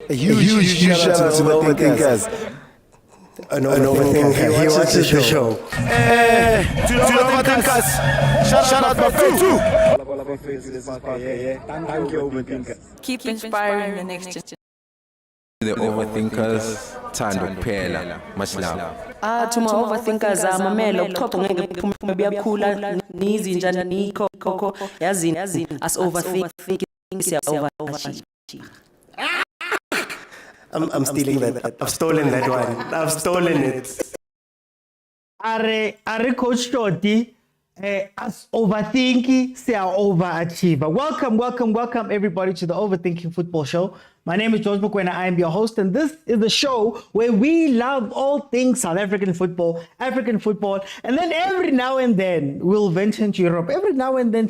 A huge shout out to the Overthinkers. An overthinker, he watches the show. To the Overthinkers, shout out for Pitso. Thank you, Overthinkers. Keep inspiring the next generation. The Overthinkers, Tando Pela, much love. To my overthinkers, mamelo kuxoxa ngeke kuphume biyakhula nizinja nikhokho yazini as overthinking siya overachieve. I'm stealing that. I've stolen that one. I've stolen it. Are Coach Shorty, as overthinking, say overachiever. Welcome everybody to the Overthinking Football Show. My name is Mokwena. I am your host, and this is the show where we love all things South African football, and then every now and then we'll venture into Europe. Every now and then,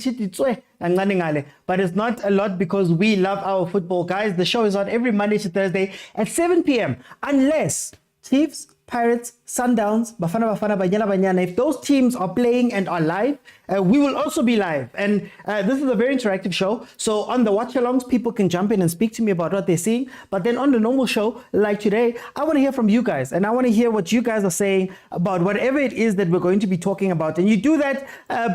but it's not a lot because we love our football, guys. The show is on every Monday to Thursday at 7 p.m. Unless Chiefs, Pirates, Sundowns, Bafana, Banyana. If those teams are playing and are live, we will also be live. And this is a very interactive show. So on the watch-alongs, people can jump in and speak to me about what they're seeing. But then on the normal show, like today, I want to hear from you guys. And I want to hear what you guys are saying about whatever it is that we're going to be talking about. And you do that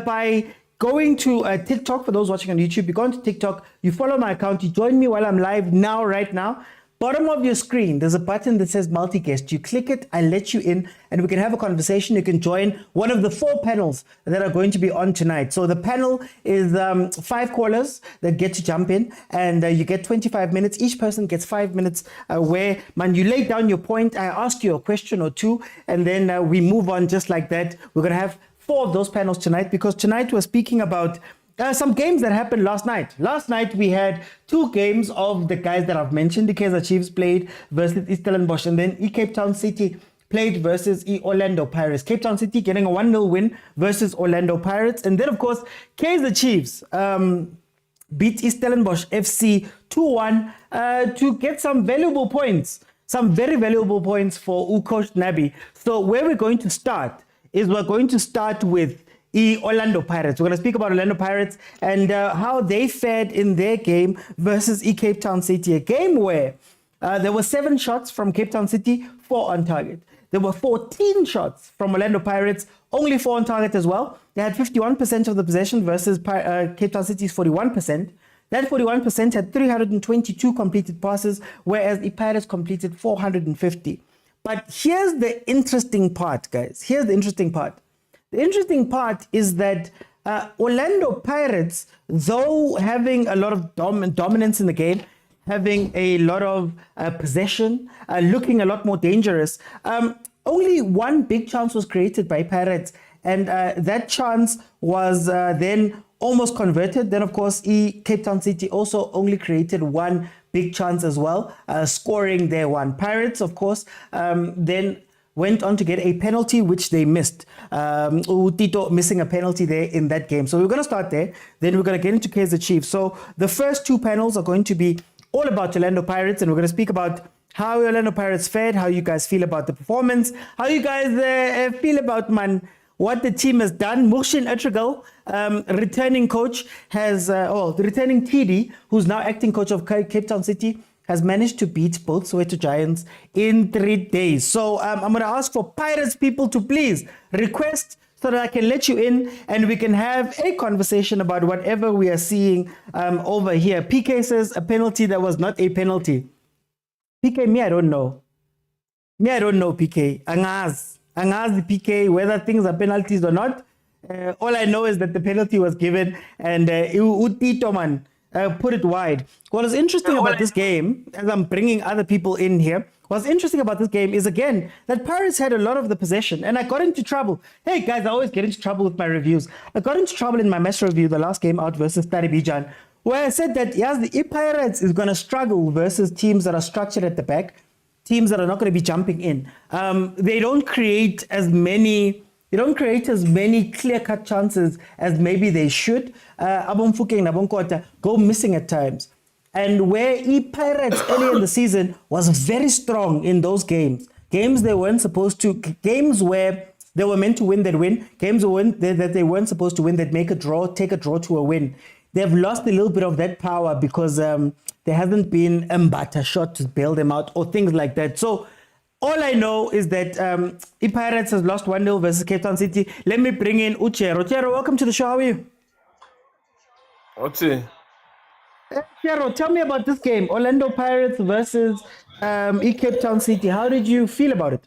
by going to TikTok. For those watching on YouTube, you go into TikTok, you follow my account, you join me while I'm live right now. Bottom of your screen, there's a button that says multi-guest. You click it, I let you in, and we can have a conversation. You can join one of the 4 panels that are going to be on tonight. So the panel is 5 callers that get to jump in, and you get 25 minutes. Each person gets 5 minutes where, man, you lay down your point, I ask you a question or two, and then we move on just like that. We're going to have 4 of those panels tonight, because tonight we're speaking about some games that happened last night. Last night we had 2 games of the guys that I've mentioned. The Kaizer Chiefs played versus Stellenbosch, and then Cape Town City played versus Orlando Pirates. Cape Town City getting a 1-0 win versus Orlando Pirates. And then, of course, Kaizer Chiefs beat Stellenbosch FC 2-1 to get some valuable points. Some very valuable points for Coach Nabi. So where we're going to start is we're going to start with Orlando Pirates. We're going to speak about Orlando Pirates and how they fared in their game versus Cape Town City. A game where there were 7 shots from Cape Town City, 4 on target. There were 14 shots from Orlando Pirates, only 4 on target as well. They had 51% of the possession versus Cape Town City's 41%. That 41% had 322 completed passes, whereas the Pirates completed 450. But here's the interesting part, guys. Here's the interesting part. The interesting part is that Orlando Pirates, though having a lot of dominance in the game, having a lot of possession, looking a lot more dangerous, only 1 big chance was created by Pirates. And that chance was then almost converted. Then, of course, Cape Town City also only created 1 big chance as well, scoring their 1. Pirates, of course, then went on to get a penalty, which they missed. Tito missing a penalty there in that game. So we're going to start there. Then we're going to get into Kaizer Chiefs. So the first 2 panels are going to be all about Orlando Pirates, and we're going to speak about how Orlando Pirates fared, how you guys feel about the performance, how you guys feel about, what the team has done. Murshin Etrigal, returning coach, has, the returning TD, who's now acting coach of Cape Town City, has managed to beat both Soweto Giants in 3 days. So I'm going to ask for Pirates people to please request so that I can let you in and we can have a conversation about whatever we are seeing over here. PK says a penalty that was not a penalty. PK, I don't know. PK. Angaz the PK, whether things are penalties or not. All I know is that the penalty was given, and Utito man put it wide. What is interesting about this game, as I'm bringing other people in here, what's interesting about this game is, again, that Pirates had a lot of the possession, and I got into trouble. Hey guys, I always get into trouble with my reviews. I got into trouble in my match review, the last game out versus Taribijan, where I said that yes, the Pirates is going to struggle versus teams that are structured at the back, teams that are not going to be jumping in. They don't create as many clear-cut chances as maybe they should. Abomfuke and Abonkota go missing at times. And where Pirates earlier in the season was very strong in those games they weren't supposed to, games where they were meant to win, they'd win, games that they weren't supposed to win, they'd make a draw, take a draw to a win. they've lost a little bit of that power because there hasn't been a Mbata shot to bail them out or things like that. So all I know is that Pirates has lost 1-0 versus Cape Town City. Let me bring in Uchero. Uchero, welcome to the show. How are you? What's it? Uchero, tell me about this game. Orlando Pirates versus Cape Town City. How did you feel about it?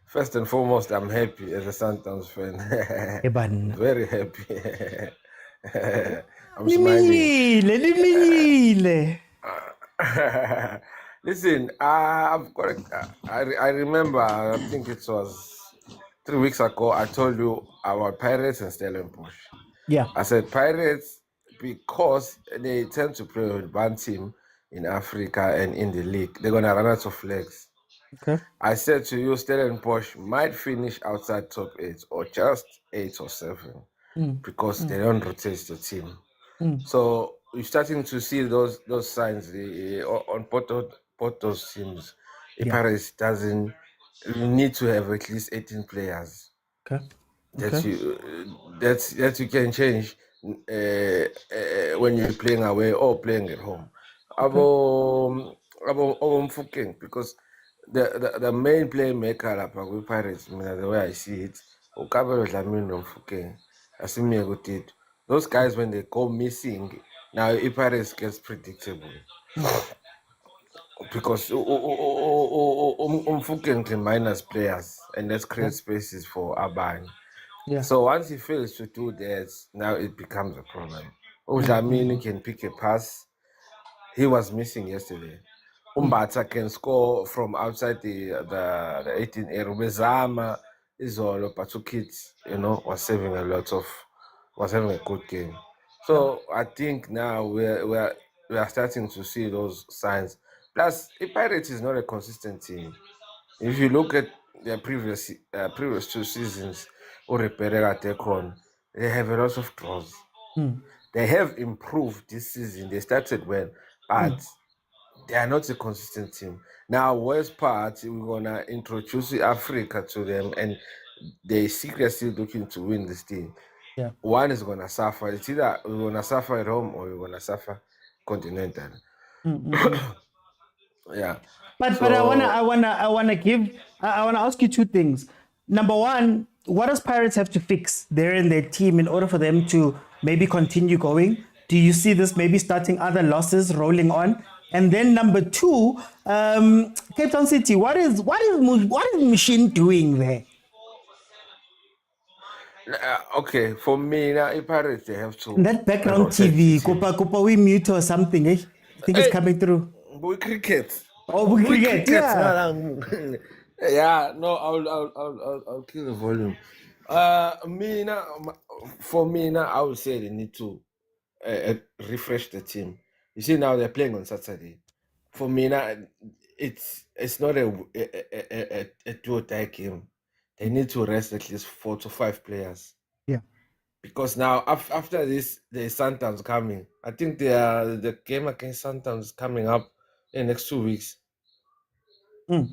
First and foremost, I'm happy as a Sundowns fan. Very happy. I'm smiling. Listen, I've got. I remember. I think it was 3 weeks ago. I told you about Pirates and Stellenbosch. Yeah. I said Pirates because they tend to play with one team in Africa and in the league. They're gonna run out of legs. Okay. I said to you, Stellenbosch might finish outside top 8 or just 8 or 7 because they don't rotate the team. So you're starting to see those signs on both those teams. Paris doesn't need to have at least 18 players. Okay. That you can change when you're playing away or playing at home. Because the main playmaker lapha kwi-Pirates, the way I see it, uKabelo Dlamini noMfokeng, asimiyeke those guys when they go missing, now i-Pirates gets predictable. Because Mfokeng can minus players and let's create spaces for Abang. Yeah. So once he fails to do that, now it becomes a problem. Dlamini can pick a pass. He was missing yesterday. Mbata can score from outside the 18 area. Bezama is all but two kids, was having a good game. So I think now we are starting to see those signs. Plus, the Pirates is not a consistent team. If you look at their previous 2 seasons, they have a lot of draws. They have improved this season. They started well, but they are not a consistent team. Now, worst part, we're gonna introduce Africa to them, and they seriously looking to win this team. Yeah. One is gonna suffer. It's either we're gonna suffer at home or we're gonna suffer continental. Yeah. But I wanna ask you 2 things. Number one, what does Pirates have to fix there in their team in order for them to maybe continue going? Do you see this maybe starting other losses rolling on? And then number 2, Cape Town City, what is Machine doing there? Okay, for me now, Pirates they have to. That background TV, Kopa we mute or something. I think it's coming through. We cricket. Oh, we cricket. Yeah. Yeah. No, I'll kill the volume. For me now, I would say they need to refresh the team. You see now they're playing on Saturday. For me now, it's not a two-tie game. They need to rest at least 4 to 5 players. Yeah. Because now after this, the Sundowns coming. I think the game against Sundowns is coming up in the next 2 weeks. The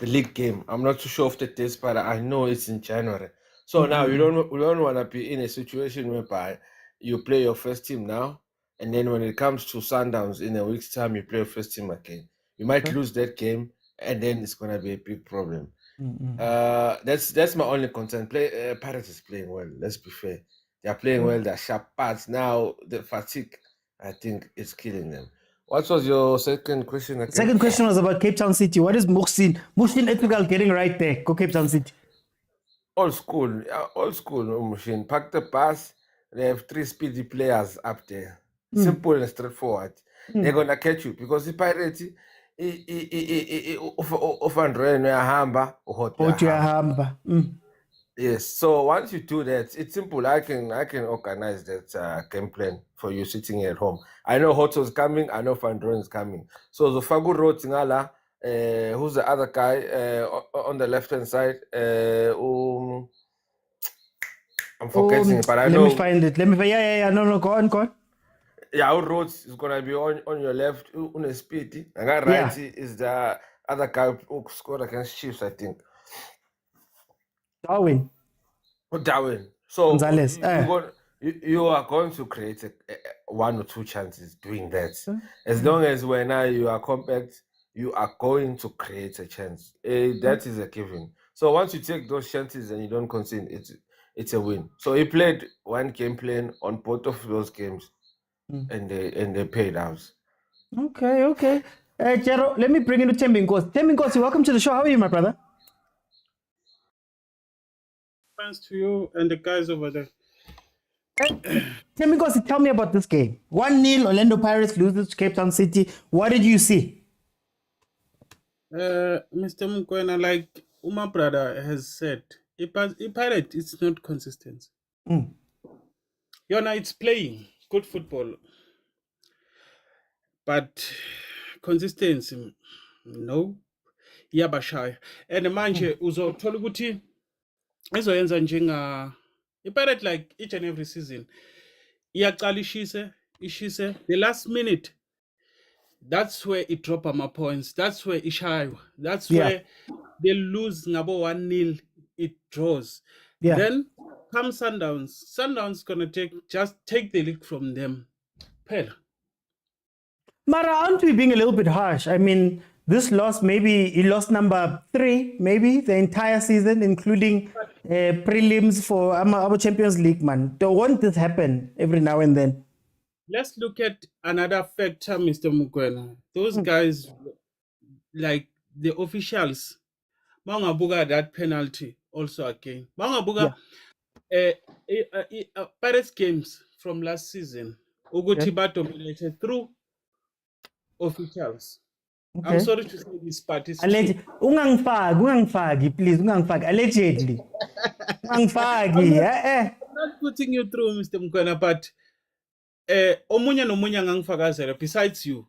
league game. I'm not too sure of the dates, but I know it's in January. So now we don't want to be in a situation whereby you play your first team now, and then when it comes to Sundowns in a week's time, you play your first team again. You might lose that game, and then it's gonna be a big problem. That's my only concern. Pirates is playing well. Let's be fair. They are playing well. They're sharp parts. Now the fatigue, I think, is killing them. What was your second question again? Second question was about Cape Town City. What is Muhsin Ethical getting right there? Go Cape Town City. Old school, Mushin. Pack the pass. They have 3 speedy players up there. Simple and straightforward. They're gonna catch you because the Pirates, yes. So once you do that, it's simple. I can organize that game plan for you sitting at home. I know Hoto's coming. I know Fandron is coming. So the Fagu Road Tingala, who's the other guy on the left hand side? I'm forgetting it, but I know. Let me find it. No, go on. Yeah, our roads is gonna be on your left, on the speed. And right is the other guy who scored against Chiefs, I think. Darwin. So Gonzalez. you are going to create one or two chances doing that. As long as when you are compact, you are going to create a chance. That is a given. So once you take those chances and you don't concede, it's a win. So he played one game plan on both of those games, and they paid out. Okay. Jero, let me bring in Tembinkosi. Tembinkosi, welcome to the show. How are you, my brother? Thanks to you and the guys over there. Tembinkosi, tell me about this game. 1-0, Orlando Pirates loses to Cape Town City. What did you see? Mr. Mokwena, like my brother has said, a pirate is not consistent. It's playing good football, but consistency, no. Yabashaya. And manje uzothola ukuthi ezoyenza njenga pirate like each and every season. Iyaqala ishise the last minute. That's where it drop my points. That's where ishaywa. That's where they lose ngabo 1-0. It draws. Yeah. Then comes Sundowns. Sundowns gonna take the league from them. Pera. Mara, aren't we being a little bit harsh? I mean, this loss, maybe he lost number 3, maybe the entire season, including prelims for our Champions League, man. Won't this happen every now and then? Let's look at another factor, Mr. Mokwena. Those guys, like the officials, Mangabuga that penalty also again. Mangabuga Pirates games from last season, Ugotiba dominated through officials. Okay. I'm sorry to say this part is Ungangfagi, please, ungangfagi. Allegedly. Ungangfagi. I'm not putting you through, Mr. Mokwena, but omunye nomunye angangifakazela besides you.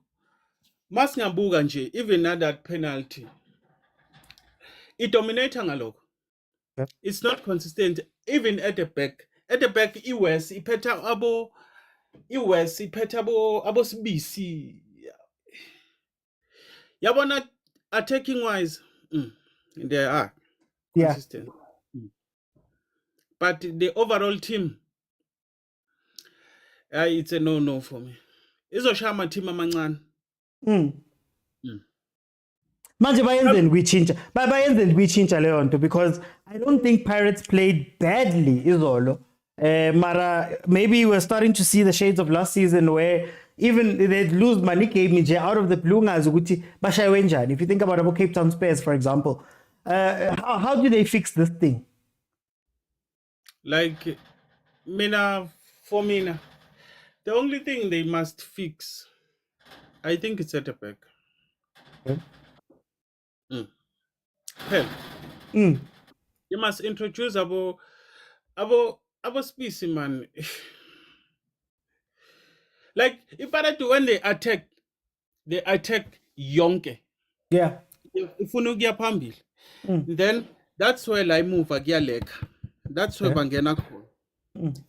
Mas ngabuka nje, even at that penalty. It dominates ngalokho. It's not consistent, even at the back. At the back, iwes iphetha abo sibisi. Yabona attacking wise, they are consistent. But the overall team, it's a no for me. Izoshama team amancane. Manje bayenze we change leyo nto because I don't think Pirates played badly izolo. Mara, maybe we're starting to see the shades of last season where even they'd lose money game nje out of the blue ngazi ukuthi bashaywe njani. If you think about Cape Town Spurs, for example, how do they fix this thing? Like for me, the only thing they must fix, I think it's at the back. Hell, you must introduce abo species, man. Like if I do when they attack yonke. Yeah. If unugia pambil, then that's where I move agia leg. That's where bangena call.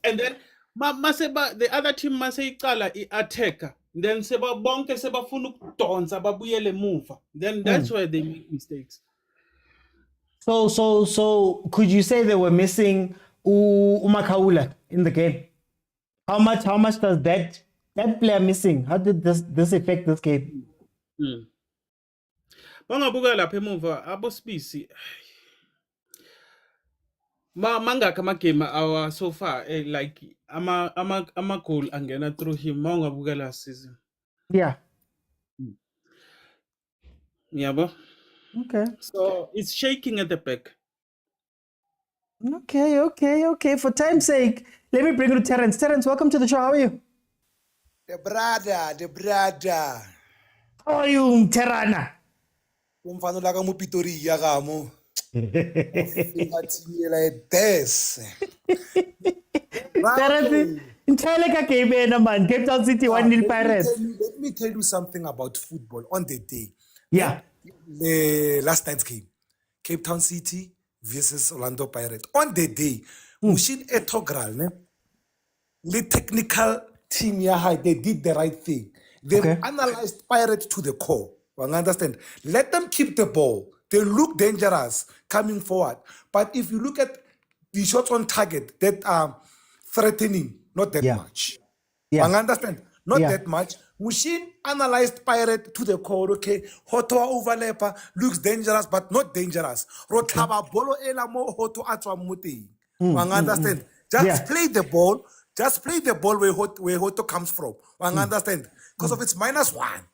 And then maseba the other team masayicala attacker. Then seba bonke seba funu donsa babuyele move. Then that's where they make mistakes. So could you say they were missing Umakaula in the game? How much does that player missing? How did this affect this game? Bangabuka lapha emuva abosibisi mangaka amagame our so far like ama goal angena through him mangabuka last season. Yeah. Yabo. Okay. So it's shaking at the back. Okay. For time's sake, let me bring you to Terence. Terence, welcome to the show. How are you? The brother. How are you, Terana? Umfana la ka mo Pretoria ka mo. Like this. Terence, Inteleka came in, man. Cape Town City 1-0 Pirates. Let me tell you something about football on the day. Yeah. The last night's game, Cape Town City versus Orlando Pirates. On the day, Mushin Etogral, the technical team, they did the right thing. They've analyzed Pirates to the core. You understand? Let them keep the ball. They look dangerous coming forward. But if you look at the shots on target that are threatening not that Yeah. much. Yeah. I understand. Not Yeah. that much. Machine analyzed Pirate to the core. Okay, Hoto overlapper looks dangerous, but not dangerous. Rotaba bolo elamo Hoto atwa muti. Understand? Just Yeah. play the ball. Just play the ball where Hoto comes from. Understand? Because of it's -1.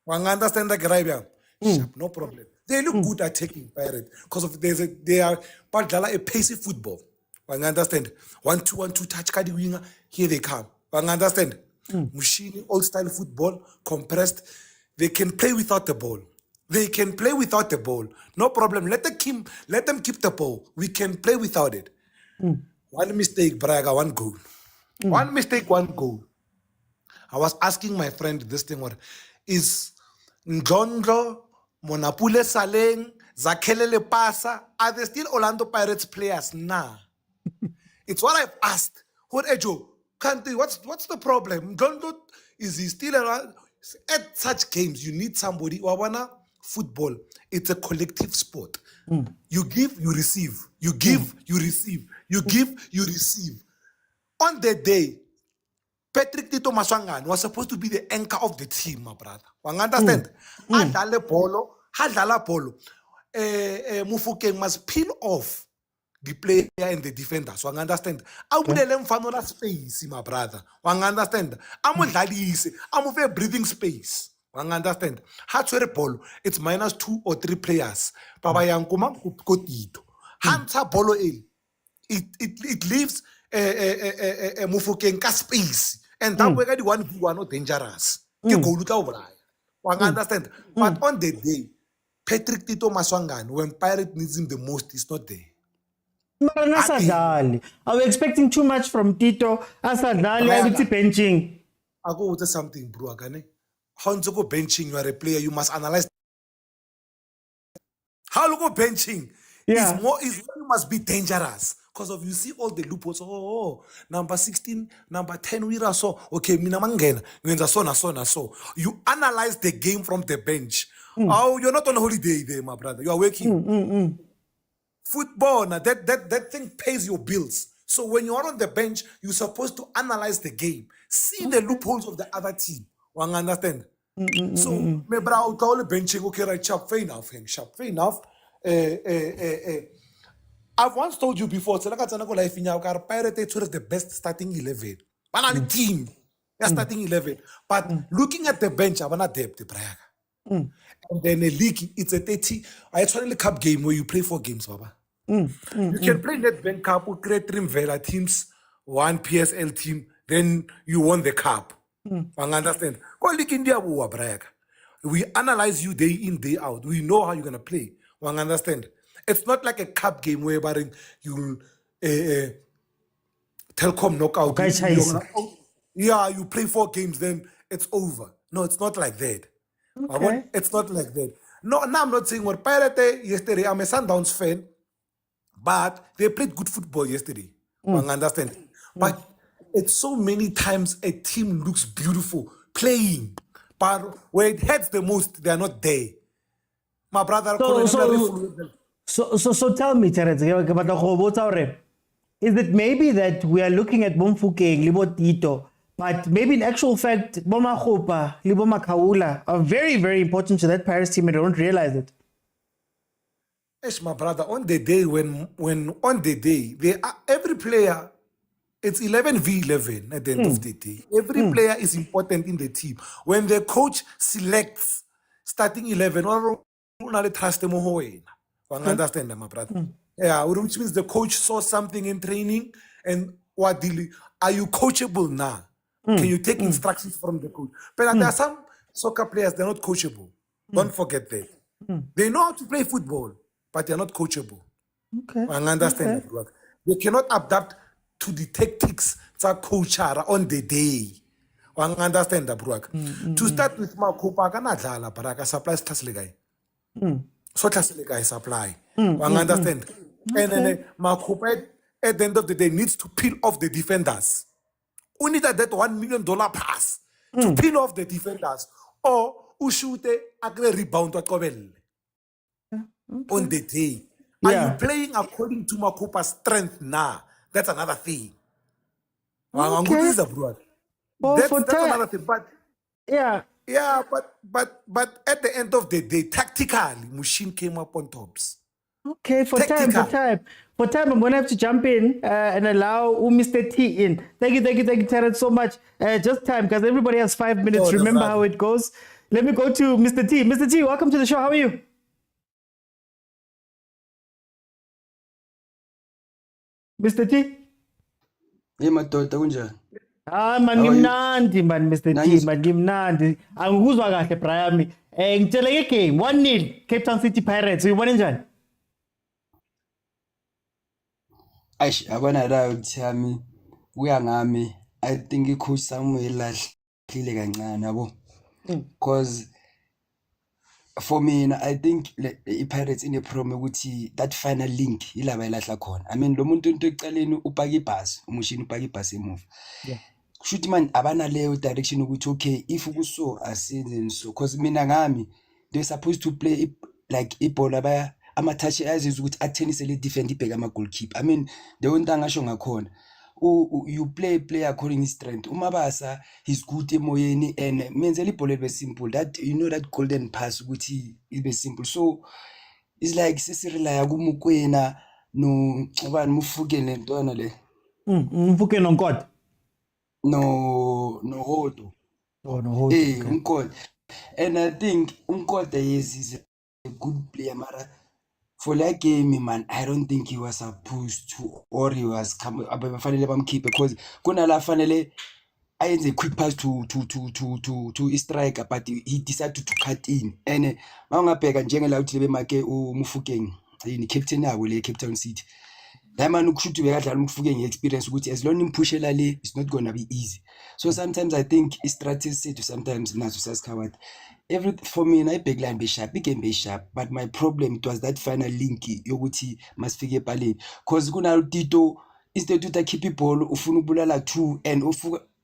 Understand the Caribbean? Sharp, no problem. They look good at taking Pirate because of they are Padala a pacey football. Understand? 1-2, 1-2 touch card winger. Here they come. Understand? Machine, old style football, compressed. They can play without the ball. They can play without the ball. No problem. Let them keep the ball. We can play without it. One mistake, Braga, one goal. One mistake, one goal. I was asking my friend this thing, what is Ndlondlo, Monapule Saleng, Zakelele Pasa, are they still Orlando Pirates players? Nah. It's what I've asked. What Ejo? Can't they, what's the problem? Ndlondlo, is he still around? At such games, you need somebody. Wawana, football, it's a collective sport. You give, you receive. You give, you receive. You give, you receive. On the day, Patrick Tito Maswangan was supposed to be the anchor of the team, my brother. You understand? Hadlala polo. Mufokeng must peel off the player and the defender. So I understand. I would let them space, my brother. You understand? I'm a breathing space. You understand? Hatswere polo, it's -2 or 3 players. Baba Yankuma Kotito. Hanta polo it leaves Mufokeng space. And that way, the 1v1 not dangerous. You go look over. You understand? But on the day, Patrick Tito Maswangan, when Pirate needs him the most, is not there. Are we expecting too much from Tito? Asadali, I will see benching. I go with something, bro. How to go benching? You are a player. You must analyze. How to go benching? Yeah. You must be dangerous. Because of you see all the loopholes. Oh, number 16, number 10, we are so okay. So you analyze the game from the bench. Oh, you're not on holiday there, my brother. You are working. Football, now that thing pays your bills. So when you are on the bench, you're supposed to analyze the game, see the loopholes of the other team. You understand? So, my brother, I'll call the benching. Okay, right, sharp, fair enough. I've once told you before, Pirate is the best starting 11. Banana team, they're starting 11. But looking at the bench, I'm not depth. And then a league, it's a 30. It's only a cup game where you play 4 games, Baba. You can play Netbank Cup with create Trim Vela teams, 1 PSL team, then you won the cup. You understand? We analyze you day in, day out. We know how you're going to play. You understand? It's not like a cup game where you Telkom knockout. You play 4 games, then it's over. No, it's not like that. Okay. It's not like that. No, now I'm not saying what Pirate yesterday. I'm a Sundowns fan, but they played good football yesterday. You understand? But it's so many times a team looks beautiful playing, but where it hurts the most, they are not there. My brother. So tell me, Terence, is it maybe that we are looking at Mufokeng, Libo Tito, but maybe in actual fact, Boma Khopa, Libo Makaula are very, very important to that Paris team and they don't realize it? Yes, my brother, on the day every player, it's 11v11 at the end of the day. Every player is important in the team. When the coach selects starting 11, or trust them. Understand that, my brother? Yeah, which means the coach saw something in training and are you coachable now? Can you take instructions from the coach? But there are some soccer players, they're not coachable. Don't forget that. They know how to play football, but they're not coachable. Okay. I understand that. They cannot adapt to the tactics that coach are on the day. I understand that, bro. To start with, my Kupa Ganadala, Baraka supplies Tasligai. So Tasligai supply. I understand. And then my Kupa at the end of the day needs to peel off the defenders. Only that $1 million pass to peel off the defenders. Or Ushute Agre rebound to Kobel. On the day. Are you playing according to Makupa's strength now? That's another thing. Okay. Bro. Well, for That's time, another thing. But yeah. yeah, but at the end of the day, tactically, Mushin came up on tops. Okay, for Tactical. time, I'm gonna have to jump in and allow Mr. T in. Thank you, Terence, so much. Just time, because everybody has 5 minutes. Oh, no Remember problem. how it goes. Let me go to Mr. T. Mr. T, welcome to the show. How are you? Mr. T? Hey madoda kunjani? Man, How are you? ngimnandi man, Mr. T, Nice. man, ngimnandi. Angikuzwa kahle Brian. Ngitshele game 1-0 Cape Town City Pirates. Uyibona njani? Aish yabona la ukuthi yami kuya ngami I think icoach Samuel lahlile kancane yabo. Because for me I think iPirates in a problem ukuthi that final link ilaba ilahla khona. I mean lo muntu into ecaleni upaka ibhasi, umushini upaka ibhasi emuva. Yeah. Kushuthi man abana leyo direction ukuthi okay if kuso asenze so because mina ngami they supposed to play like ibhola baya ama-touch azizwe ukuthi athenise le defend ibheka ama-goalkeeper. I mean the only thing ngasho ngakhona you play according his strength. Umabasa he's good emoyeni and menzela ibhola libe simple that you know that golden pass ukuthi ibe simple. So it's like sesirelaya kumokwena no ubani mufuke lentwana le Mfuke nonkot. no Hodo. Oh no, hold Hey, okay. Umkot. And I think Umkot is a good player, Mara. For that game, man, I don't think he was supposed to, or he was coming. Finally, I'm keep because Kunala finally, I had a quick pass to his striker, but he decided to cut in. And Manga Peg and General out to the Make Mufukeng in Captain Away, Cape Town City. That man who should be getting experience with as long as push it's not gonna be easy. So sometimes I think it's strategy to sometimes not to saskawat. Every for me I big line be sharp, big game be sharp. But my problem it was that final link yoguti must figure pale. Cause kuna Tito instead to keep people ufunubulala two and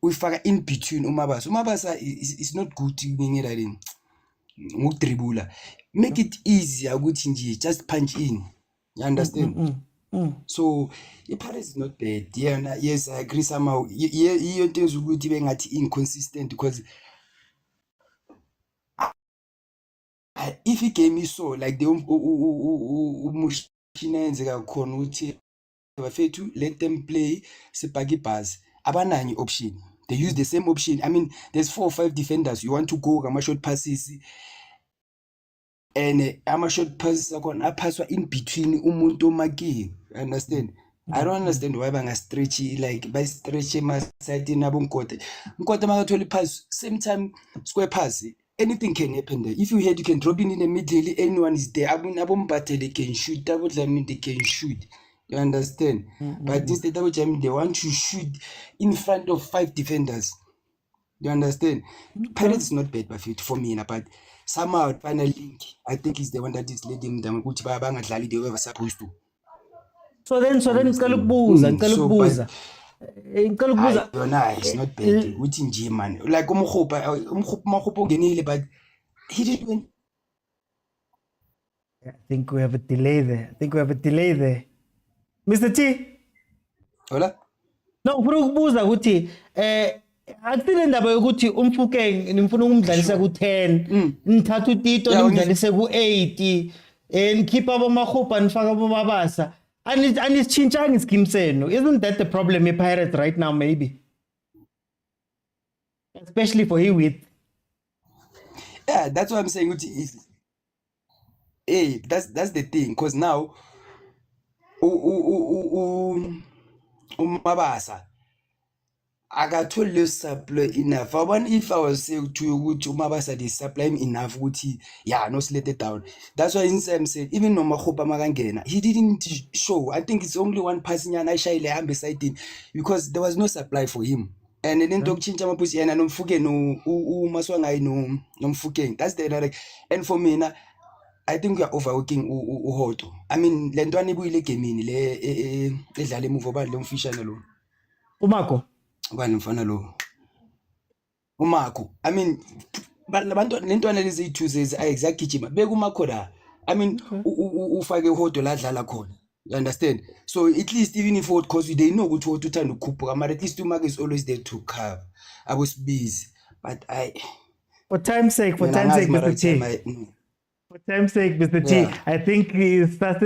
we figure in between umabasa. Umabasa is not good to in dribula. Make it easier just punch in. You understand? So iPirates is not bad. Yeah, yes, I agree somehow. You things would even at inconsistent because if he came me so like the let them play sepagi pass. Abanani option. They use the same option. I mean, there's 4 or 5 defenders. You want to go kama short passes. And ama short passes akona apaswa in between umuntu maki. Understand? I don't understand why banga stretch like by stretch my side nabo Nkote makatholi pass same time square pass anything can happen there. If you head you can drop in the middle anyone is there abombatele can shoot double jam they can shoot. You understand? But instead double jam they want to shoot in front of 5 defenders. You understand? Pirates is not bad for me but somehow final link I think is the one that is leading them ukuthi bangadlali they were supposed to. So then ngicela ukubuza. Yona it's not bad uthi nje man like umkhupha ungenile but he didn't. I think we have a delay there. Mr. T? Hola? No, ngifuna ukubuza ukuthi akusile ndaba yokuthi umfukeng nimfuna ukumdlalisa ku10 nithatha uTito nimdlalise ku8 keep abomahupha nifaka abomabasa anisitshintshanga ischeme senu. Isn't that the problem with Pirates right now maybe? Especially for Hewitt. Yeah, that's what I'm saying. Hey, that's the thing because now Mabasa akathola supply enough. If I was saying to you ukuthi Mabasa they supply him enough ukuthi yeah no let it down. That's why I'm saying even no Makhopa makangena he didn't show. I think it's only one pass nyana ayishayile hambe side because there was no supply for him. And then talk chincha mapusi yena nomfuke no umaswangayi no nomfuke. That's the direct. And for me I think we are overworking uHoto. I mean lentwana ibuyile gamini le edlala emuva obani lo mfishana lo. Umako. Ubani mfana lo. Umako. I mean labantu lentwana lezi 2 zezi ayexagijima beka uMako la. I mean ufake uHoto la dlala khona. You understand? So at least even if what cause they know what to turn to kupo, but at least Umag is always there to cover. I was busy, but For time's sake, when I asked Mr. T. For time's sake, Mr. T, Yeah. I think it's let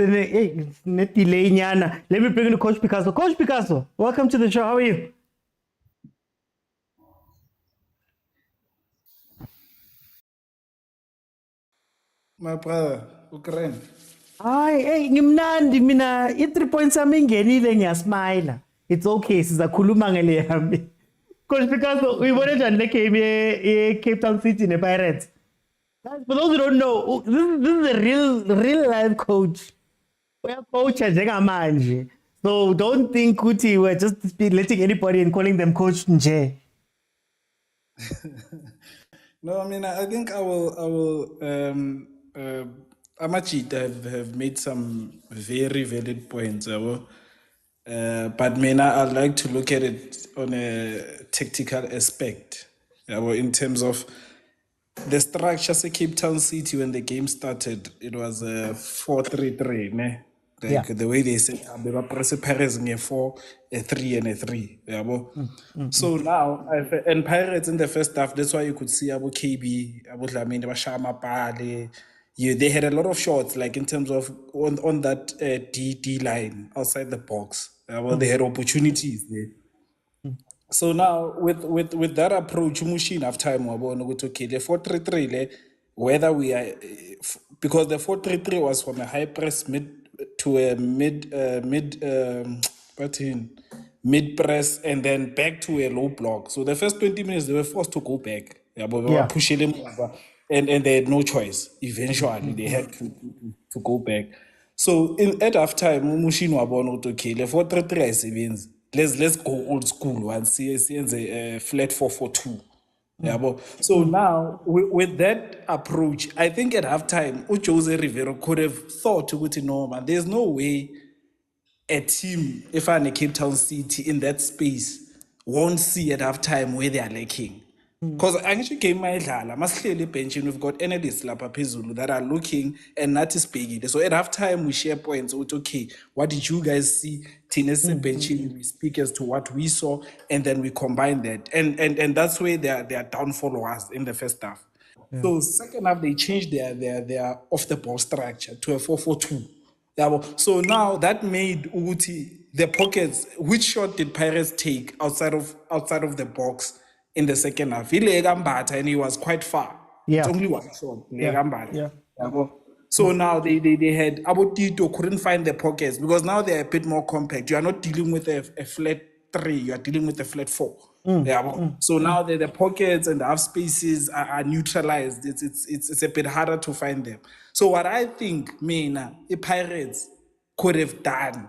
me bring in Coach Picasso. Coach Picasso, welcome to the show. How are you? My brother, Ukraine. Hey, ngimnandi mina i-3 points sami ingenile ngiyasmile. It's okay, sizakhuluma ngale yami. Coach Picasso, uyibone njani le game ye-Cape Town City ne-Pirates? Guys, for those who don't know, this is a real life coach. We're coach njengamanje. So don't think Kuti we're just letting anybody and calling them coach nje. No, I mean, I think Amachit have made some very valid points. But I'd like to look at it on a tactical aspect. In terms of the structure of Cape Town City when the game started, it was a 4-3-3, ne? Like the way they said, they were pressing Pirates in a 4, a 3, and a 3. So now, and Pirates in the first half, that's why you could see Abu KB, Abu Dlamini, Bashama Pale. They had a lot of shots, like in terms of on that D line outside the box. They had opportunities there. So now with that approach, machine half time, okay, the 4-3-3, whether we are because the 4-3-3 was from a high press mid to a mid press and then back to a low block. So the first 20 minutes they were forced to go back. But we were pushing them over, and they had no choice. Eventually they had to go back. So at half time, Mushin wabona okay, the 4-3-3 means let's go old school one. See a flat 4-4-2. So now with that approach, I think at halftime, Jose Rivero could have thought, no man, there's no way a team, if I'm a Cape Town City in that space, won't see at halftime where they are lacking. Because actually came my bench and we've got analysts that are looking and not speaking. So at halftime we share points. So it's okay. What did you guys see? Tinese bench, we speak as to what we saw, and then we combine that. And that's where their downfall was in the first half. So second half they changed their off the ball structure to a 4-4-2. So now that made Uguti the pockets. Which shot did Pirates take outside of the box in the second half? And he was quite far. Yeah. It's only one shot. Yeah. So now they had Abu Tito couldn't find the pockets because now they're a bit more compact. You are not dealing with a flat 3, you are dealing with a flat 4. So now the pockets and the half spaces are neutralized. It's a bit harder to find them. So what I think, the Pirates could have done,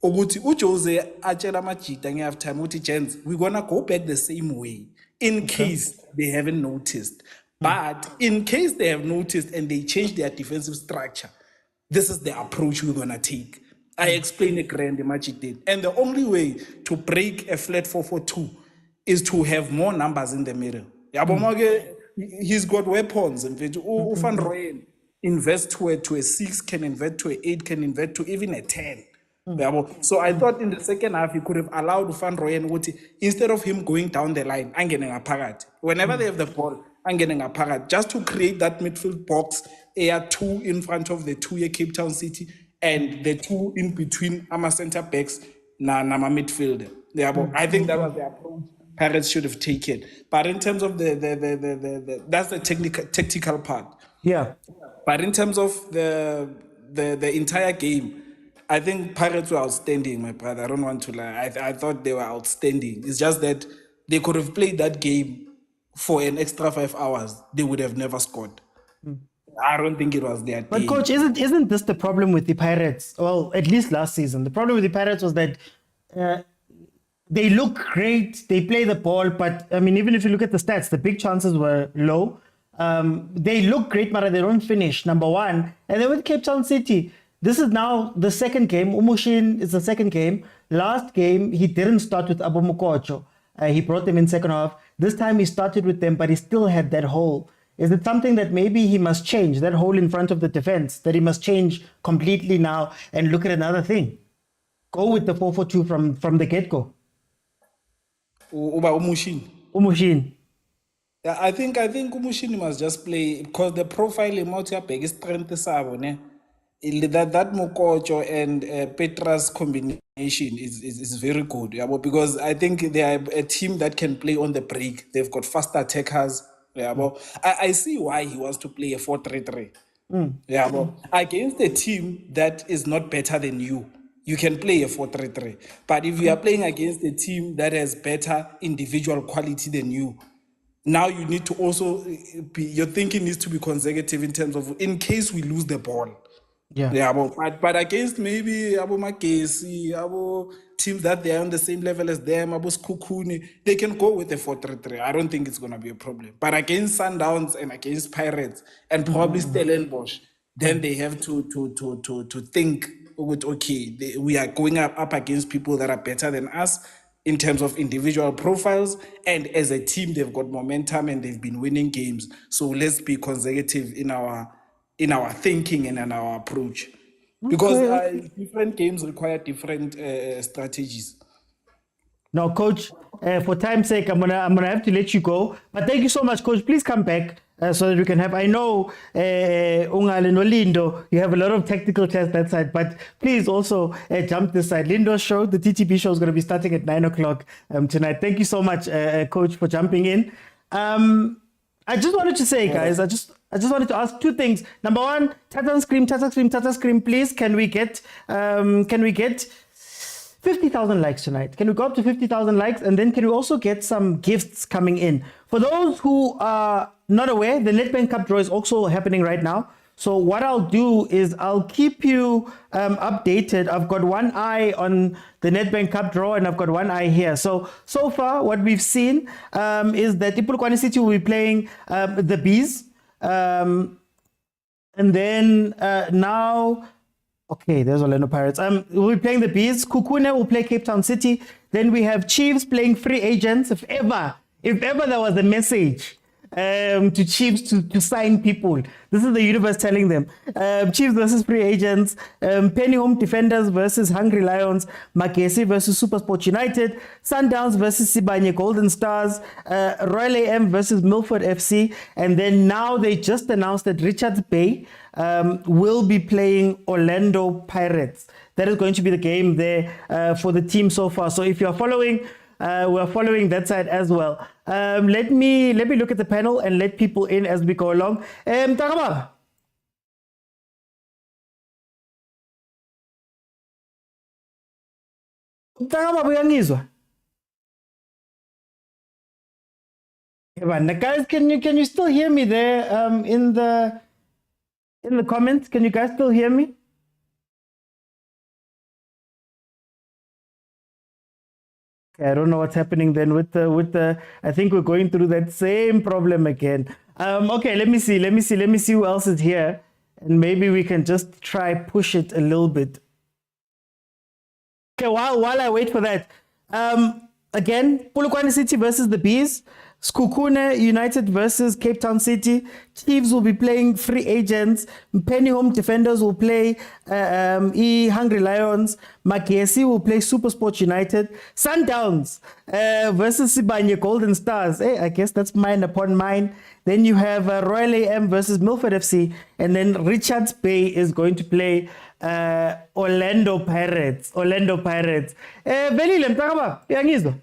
ukuthi uJose atshela amajita ngehalf time ukuthi gents, we're gonna go back the same way in case they haven't noticed. But in case they have noticed and they change their defensive structure, this is the approach we're gonna take. I explained it grand did. And the only way to break a flat 4-4-2 is to have more numbers in the middle. He's got weapons. In fact, Van Rooyen invest to a 6, can invest to a 8, can invest to even a 10. So I thought in the second half he could have allowed Van Rooyen, instead of him going down the line, whenever they have the ball, just to create that midfield box, air 2 in front of the 2 Cape Town City and the 2 in between our center backs na midfielder. I think that was the approach Pirates should have taken. But in terms of the that's the tactical part. Yeah. But in terms of the entire game, I think Pirates were outstanding, my brother. I don't want to lie. I thought they were outstanding. It's just that they could have played that game for an extra 5 hours. They would have never scored. I don't think it was their But day. coach, isn't this the problem with the Pirates? Well, at least last season, the problem with the Pirates was that they look great, they play the ball, but I mean, even if you look at the stats, the big chances were low. They look great, but they don't finish, number one. And then with Cape Town City, this is now the second game. Umushin is the second game. Last game, he didn't start with Abu Mukocho. He brought them in second half. This time he started with them, but he still had that hole. Is it something that maybe he must change, that hole in front of the defense, that he must change completely now and look at another thing? Go with the 4-4-2 from the get-go. Uba Umushin. Umushin. Yeah, I think Umushini must just play because the profile in Motaung CAF is strength sabo, ne? That Mokocho and Petra's combination is very good, yeah, but because I think they are a team that can play on the break. They've got faster attackers. Yeah, but I see why he wants to play a 4-3-3. Yeah, but against a team that is not better than you, you can play a 4-3-3. But if you are playing against a team that has better individual quality than you, now you need to also your thinking needs to be consecutive in terms of in case we lose the ball. Yeah, but against maybe Abu Makesi, Abu teams that they are on the same level as them, Abu Skukuni, they can go with a 4-3-3. I don't think it's gonna be a problem. But against Sundowns and against Pirates and probably Stellenbosch, then they have to think with we are going up against people that are better than us in terms of individual profiles, and as a team they've got momentum and they've been winning games. So let's be consecutive in our thinking and in our approach, because different games require different strategies. Now, Coach, for time's sake, I'm gonna have to let you go. But thank you so much, Coach. Please come back so that we can have. I know, Ungale no Lindo, you have a lot of technical tests that side, but please also jump this side. Lindo's show, the TTB show, is going to be starting at 9:00 tonight. Thank you so much, Coach, for jumping in. I just wanted to say, guys, I just wanted to ask two things. Number one, Tata Scream, please. Can we get 50,000 likes tonight? Can we go up to 50,000 likes? And then can we also get some gifts coming in? For those who are not aware, the Netbank Cup Draw is also happening right now. So what I'll do is I'll keep you updated. I've got one eye on the Nedbank Cup Draw and I've got one eye here. So far what we've seen is that Ipulukwane City will be playing the Bees. And then now... Okay, there's Orlando Pirates. We'll be playing the Bees. Kukune will play Cape Town City. Then we have Chiefs playing free agents. If ever there was a message to Chiefs to sign people, this is the universe telling them. Chiefs versus free agents. Penny Home Defenders versus Hungry Lions. Makesi versus Supersport United. Sundowns versus Sibanye Golden Stars. Royal AM versus Milford FC. And then now they just announced that Richards Bay will be playing Orlando Pirates. That is going to be the game there for the team so far. So if you're following, we're following that side as well. Let me look at the panel and let people in as we go along. Takaba. Takaba, buyangizwa. Guys, can you still hear me there in the comments? Can you guys still hear me? Okay, I don't know what's happening then with the I think we're going through that same problem again. Okay, let me see who else is here, and maybe we can just try push it a little bit. Okay, while I wait for that, again, Polokwane City versus the Bees. Skukune United versus Cape Town City. Chiefs will be playing free agents. Penny Home Defenders will play Hungry Lions. Makesi will play Supersport United. Sundowns versus Sibanye Golden Stars. Hey, I guess that's mine upon mine. Then you have Royal AM versus Milford FC. And then Richards Bay is going to play Orlando Pirates. Velile mtakaba, yangizwa.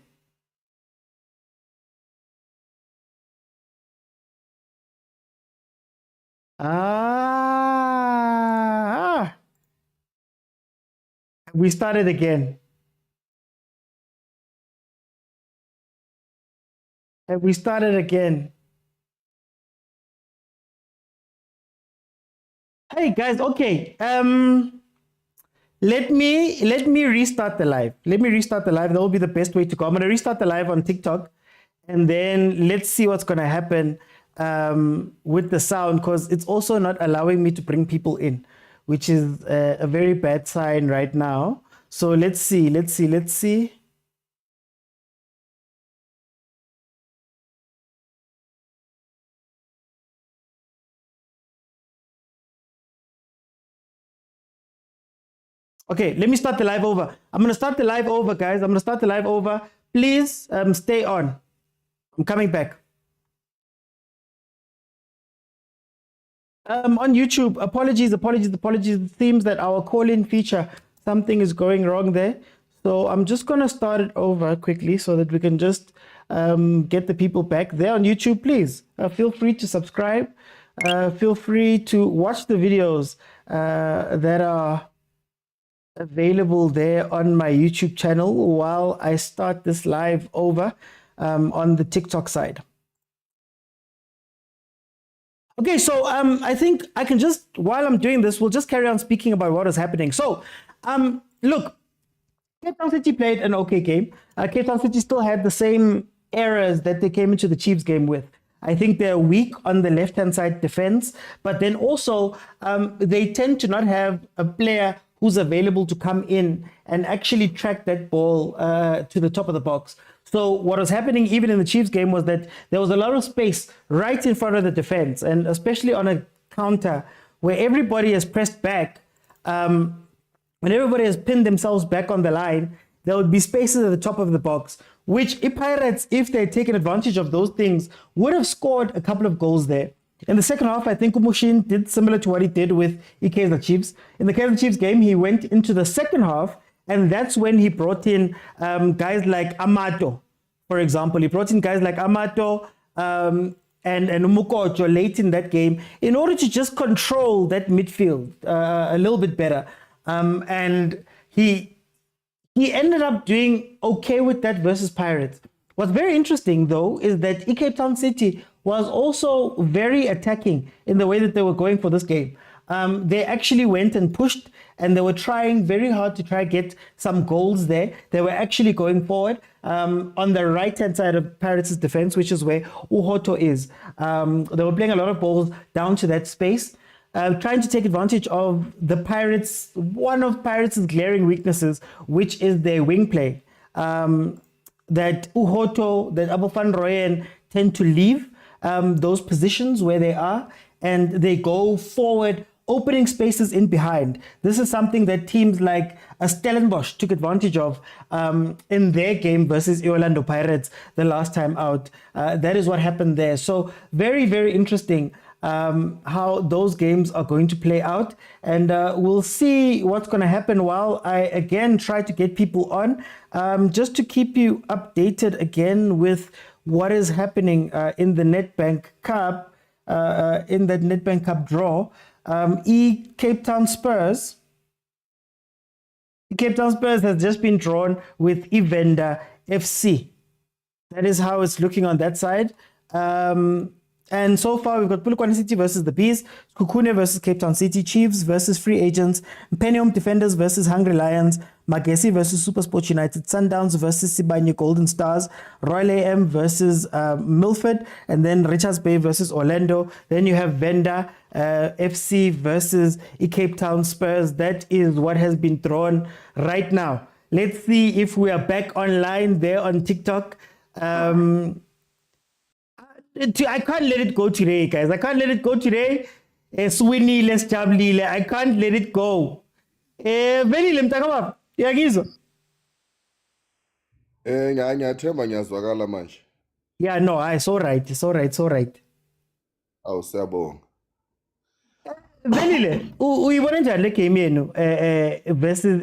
We started again. Hey guys, okay. Let me restart the live. That will be the best way to go. I'm gonna restart the live on TikTok, and then let's see what's gonna happen with the sound, because it's also not allowing me to bring people in, which is a very bad sign right now. So let's see. Okay, let me start the live over. I'm going to start the live over, guys. I'm going to start the live over. Please stay on. I'm coming back. On YouTube, apologies. It seems that our call-in feature, something is going wrong there. So I'm just going to start it over quickly so that we can just get the people back there on YouTube. Please feel free to subscribe. Feel free to watch the videos that are available there on my YouTube channel while I start this live over on the TikTok side. Okay, so I think I can just, while I'm doing this, we'll just carry on speaking about what is happening. So, look, Cape Town City played an okay game. Cape Town City still had the same errors that they came into the Chiefs game with. I think they're weak on the left-hand side defense, but then also they tend to not have a player who's available to come in and actually track that ball to the top of the box. So what was happening even in the Chiefs game was that there was a lot of space right in front of the defense, and especially on a counter where everybody has pressed back, when everybody has pinned themselves back on the line, there would be spaces at the top of the box, which Pirates, if they had taken advantage of those things, would have scored a couple of goals there. In the second half, I think Umushin did similar to what he did with Kaizer Chiefs. In the Kaizer Chiefs game, he went into the second half, and that's when he brought in guys like Amato, for example. He brought in guys like Amato and Mukocho late in that game in order to just control that midfield a little bit better. And he ended up doing okay with that versus Pirates. What's very interesting, though, is that Cape Town City was also very attacking in the way that they were going for this game. They actually went and pushed, and they were trying very hard to try get some goals there. They were actually going forward on the right-hand side of Pirates' defense, which is where Uhoto is. They were playing a lot of balls down to that space, trying to take advantage of the Pirates, one of Pirates' glaring weaknesses, which is their wing play. That Uhoto, that Abofan Royen tend to leave those positions where they are, and they go forward, opening spaces in behind. This is something that teams like Stellenbosch took advantage of in their game versus Orlando Pirates the last time out. That is what happened there. So very, very interesting how those games are going to play out. And we'll see what's going to happen while I again try to get people on, just to keep you updated again with what is happening in the Netbank Cup, in that Netbank Cup draw. Cape Town Spurs has just been drawn with Irvin FC. That is how it's looking on that side. And so far, we've got Polokwane City versus the Bees, Kukune versus Cape Town City, Chiefs versus Free Agents, Penium Defenders versus Hungry Lions, Magesi versus Supersport United, Sundowns versus Sibanye Golden Stars, Royal AM versus Milford, and then Richards Bay versus Orlando. Then you have Venda FC versus Cape Town Spurs. That is what has been drawn right now. Let's see if we are back online there on TikTok. I can't let it go today, guys. I can't let it go today. Swinny, let's jabulile. I can't let it go. Velile mtakama. Yagizo. Ngiyathemba ngiyazwakala manje. Yeah, no, it's all right. It's all right. It's all right. Awu siyabonga. Velile, uyibona njani le game yenu versus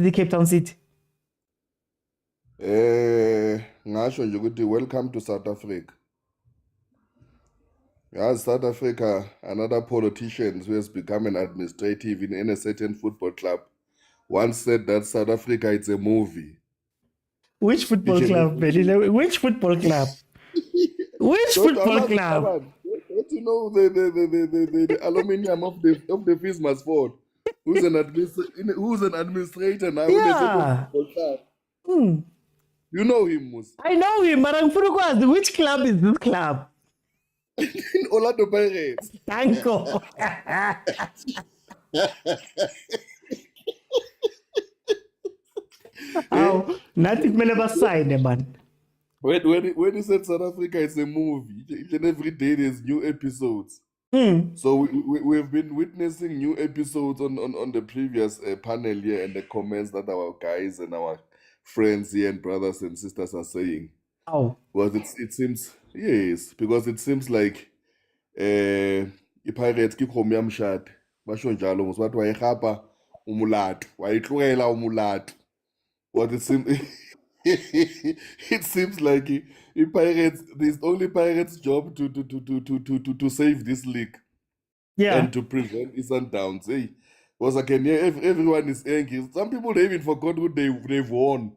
the Cape Town City? Ngasho nje ukuthi welcome to South Africa. As South Africa, another politician who has become an administrative in a certain football club once said that South Africa is a movie. Which football club, Velile? Which football club? Which football club? Don't you know the aluminium of the Fismas Ford? Who's an administrator now? Yeah. You know him, Mus. I know him, but I'm curious. Which club is this club? In Orlando Pirates. Thank you. Oh, nothing meleba sign, man. When he said South Africa is a movie, each and every day there's new episodes. So we've been witnessing new episodes on the previous panel here and the comments that our guys and our friends here and brothers and sisters are saying. Oh. Well, it seems, yes, because it seems like i-Pirates ke kgomo ya moshate basho njalo mos bathi wayegapa umulato wayihlukela umulato. What it seems it seems like i-Pirates, there's only Pirates job to save this league. Yeah. And to prevent Sundowns. Hey, because I can hear everyone is angry. Some people they even forgot who they've won.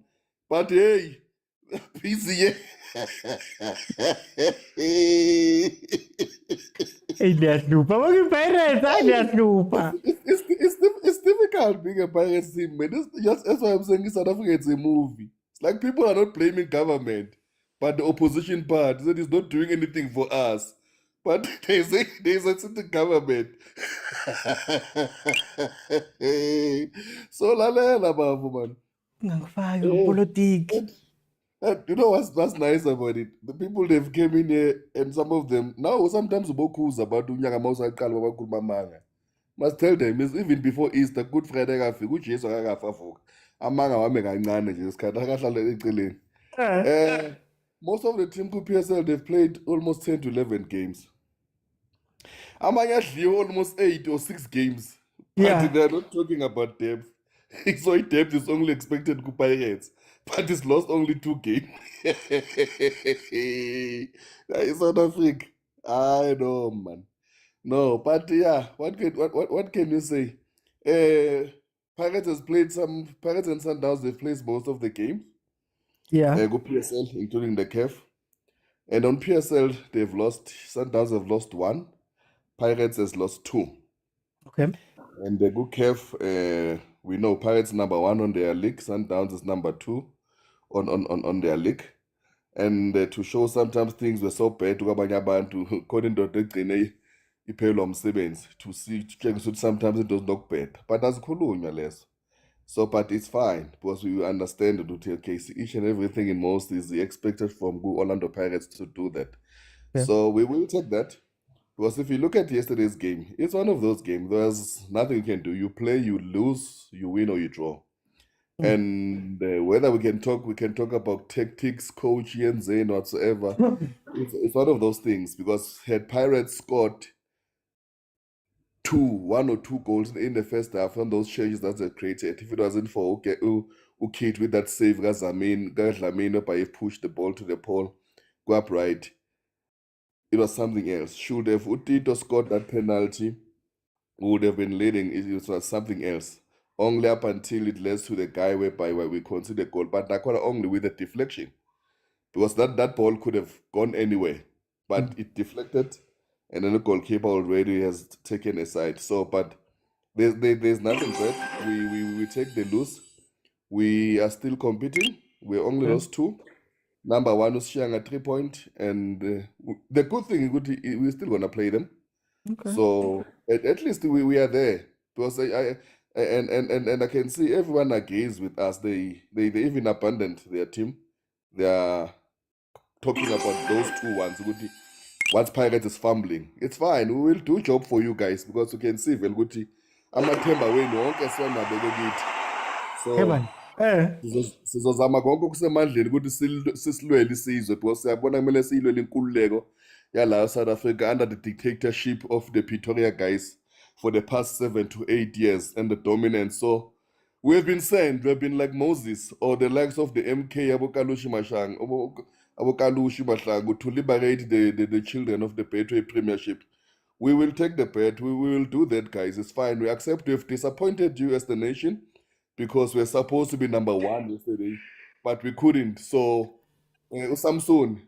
But hey, busy. Hey, that's super. What you Pirates? That's super. It's difficult being a Pirates team, man. That's why I'm saying in South Africa it's a movie. It's like people are not blaming government, but the opposition part that is not doing anything for us. But there's a certain government. So lalela babu man. Ngangifaka politics. And you know what's nice about it? The people they've came in here and some of them now sometimes ubokhuza about unyaka mawusaqala babakhuluma amanga. Must tell them is even before Easter, Good Friday kafika uJesu akakafa vuka. Amanga wame kancane nje isikhathi akahlala eceleni. Most of the team ku PSL they've played almost 10 to 11 games. Amanye adliwe almost 8 or 6 games. Yeah. But they're not talking about depth. So depth is only expected to Pirates, but it's lost only 2 games. South Africa. I know, man. No, but yeah, what can you say? Pirates has played Pirates and Sundowns, they've played most of the games. Yeah. Go PSL, including the CAF. And on PSL, they've lost, Sundowns have lost 1. Pirates has lost 2. Okay. And the good CAF, we know Pirates number 1 on their league, Sundowns is number 2 on their league. And to show sometimes things were so bad, according to the iphelwa umsebenzi, to check ukuthi sometimes it was not bad. But azikhulunywa leso. So, but it's fine because we understand that okay, each and everything in most is expected from Orlando Pirates to do that. Yeah. So we will take that. Because if you look at yesterday's game, it's one of those games. There's nothing you can do. You play, you lose, you win or you draw. And whether we can talk about tactics, coaching, and Zayn whatsoever. It's one of those things because had Pirates scored 1 or 2 goals in the first half on those changes that they created, if it wasn't for Kate with that save, Gadlamino by push the ball to the pole, go upright. It was something else. Should have Utito scored that penalty, we would have been leading. It was something else. Only up until it led to the guy whereby we consider goal, but that only with a deflection. Because that ball could have gone anywhere. But it deflected, and then the goalkeeper already has taken a side. So, but there's nothing bad. We take the lose. We are still competing. We only lost 2. Number 1 is sharing a 3 point, and the good thing is we're still gonna play them. Okay. So at least we are there because I can see everyone agrees with us. They even abandoned their team. They are talking about those 2 ones. Once Pirates is fumbling, it's fine. We will do job for you guys because you can see Velguti. Amathemba wenu wonke siwamabeke kithi. So sizozama konke okusemandleni ukuthi sisilwele isizwe because siyabona kumele siyilwele inkululeko yala South Africa under the dictatorship of the Pretoria guys for the past 7 to 8 years and the dominance. So we have been sent, we have been like Moses or the likes of the MK Abokalushi Mashang to liberate the children of the Betway Premiership. We will take the bet, we will do that, guys. It's fine. We accept we've disappointed you as the nation because we're supposed to be number 1 yesterday, but we couldn't. So uSamson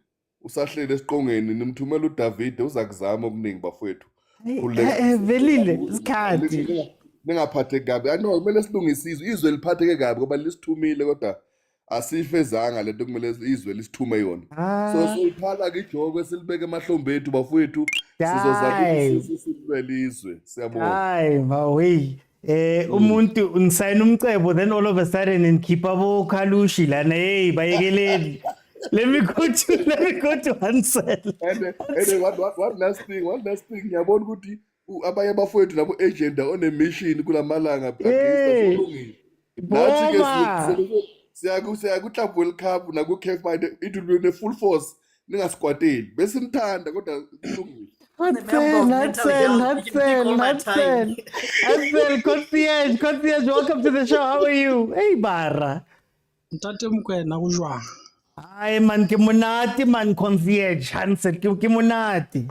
usahlele esiqongeni nimthumela uDavid uzakuzama okuningi bafowethu. Velile isikhathi. Ningaphatheki kabi. I know kumele silungise izwe liphatheke kabi ngoba lisithumile kodwa asifezanga lento kumele izwe lisithume yona. So siphala ke ijoko esilibeke emahlombe ethu bafowethu sizozama sisilwele izwe. Siyabonga. Hayi mawe. Umuntu unisayina umcebo then all of a sudden ngikhipha boKhalushi lana hey bayekeleni. Let me go to Hansel. And one last thing. Ngiyabona ukuthi abanye abafowethu nabo agenda on a mission kula malanga against the nathi ke siyaku World Cup naku CAF it will be in a full force ningasquateli besimthanda kodwa kulungile. Hansel, concierge, welcome to the show. How are you? Hey, Barra. Ntate Mokwena go jwang? Ai man, ke monate man, concierge Hansel, ke monate.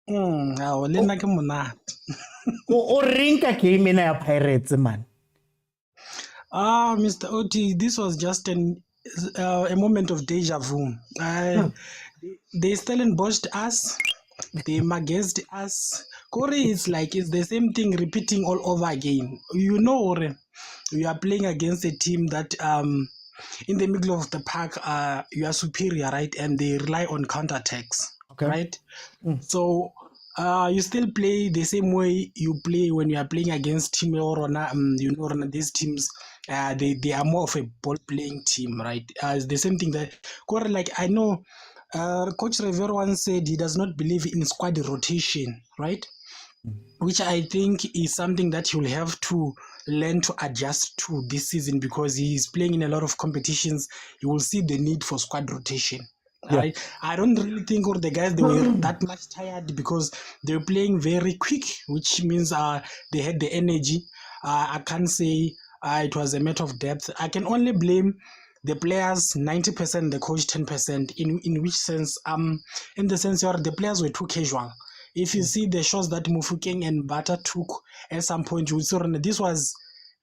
Ao le nna ke monate. O reng ka game ena ya Pirates man? Mr. Oti, this was just a moment of deja vu. They Stellenbosch us, they magazed us. Corey, it's the same thing repeating all over again. You know, you are playing against a team that in the middle of the park, you are superior, right? And they rely on counterattacks, right? So you still play the same way you play when you are playing against team or these teams. They are more of a ball playing team, right? It's the same thing that I know Coach Rivera once said he does not believe in squad rotation, right? Which I think is something that he'll have to learn to adjust to this season because he's playing in a lot of competitions. You will see the need for squad rotation. Right? I don't really think all the guys they were that much tired because they were playing very quick, which means they had the energy. I can't say it was a matter of depth. I can only blame the players 90%, the coach 10%. In which sense? In the sense where the players were too casual. If you see the shots that Mufukeng and Bata took at some point, you will see this was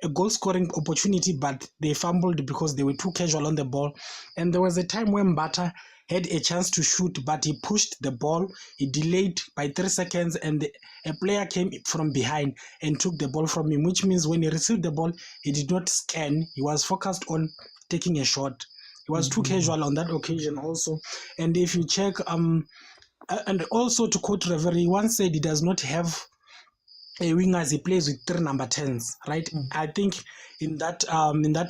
a goal scoring opportunity, but they fumbled because they were too casual on the ball. And there was a time when Bata had a chance to shoot, but he pushed the ball, he delayed by 3 seconds, and a player came from behind and took the ball from him, which means when he received the ball, he did not scan, he was focused on taking a shot. He was too casual on that occasion also. And if you check, and also to quote Reverie, he once said he does not have a winger as he plays with 3 number 10s, right? I think in that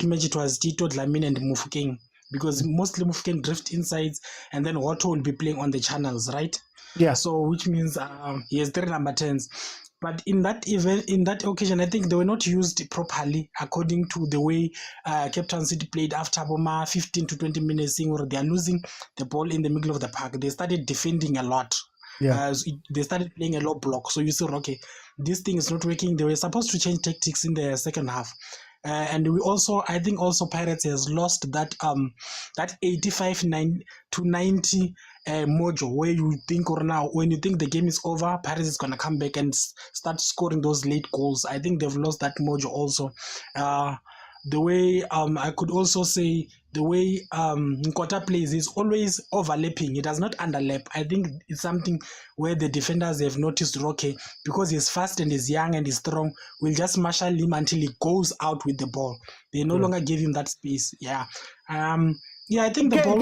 match it was Tito, Dlamini and Mufukeng, because mostly Mufukeng drift insides and then Otto will be playing on the channels, right? Yeah. So which means he has 3 number 10s. But in that event, in that occasion, I think they were not used properly according to the way Captain City played after Boma 15 to 20 minutes, seeing where they are losing the ball in the middle of the park. They started defending a lot. They started playing a low block. So you see, okay, this thing is not working. They were supposed to change tactics in the second half. And I think Pirates has lost that 85 to 90 mojo where you think or now when you think the game is over, Pirates is gonna come back and start scoring those late goals. I think they've lost that mojo also. The way I could also say the way Nkota plays is always overlapping. He does not underlap. I think it's something where the defenders have noticed Roque because he's fast and he's young and he's strong. We'll just marshal him until he goes out with the ball. They no longer give him that space. I think the ball.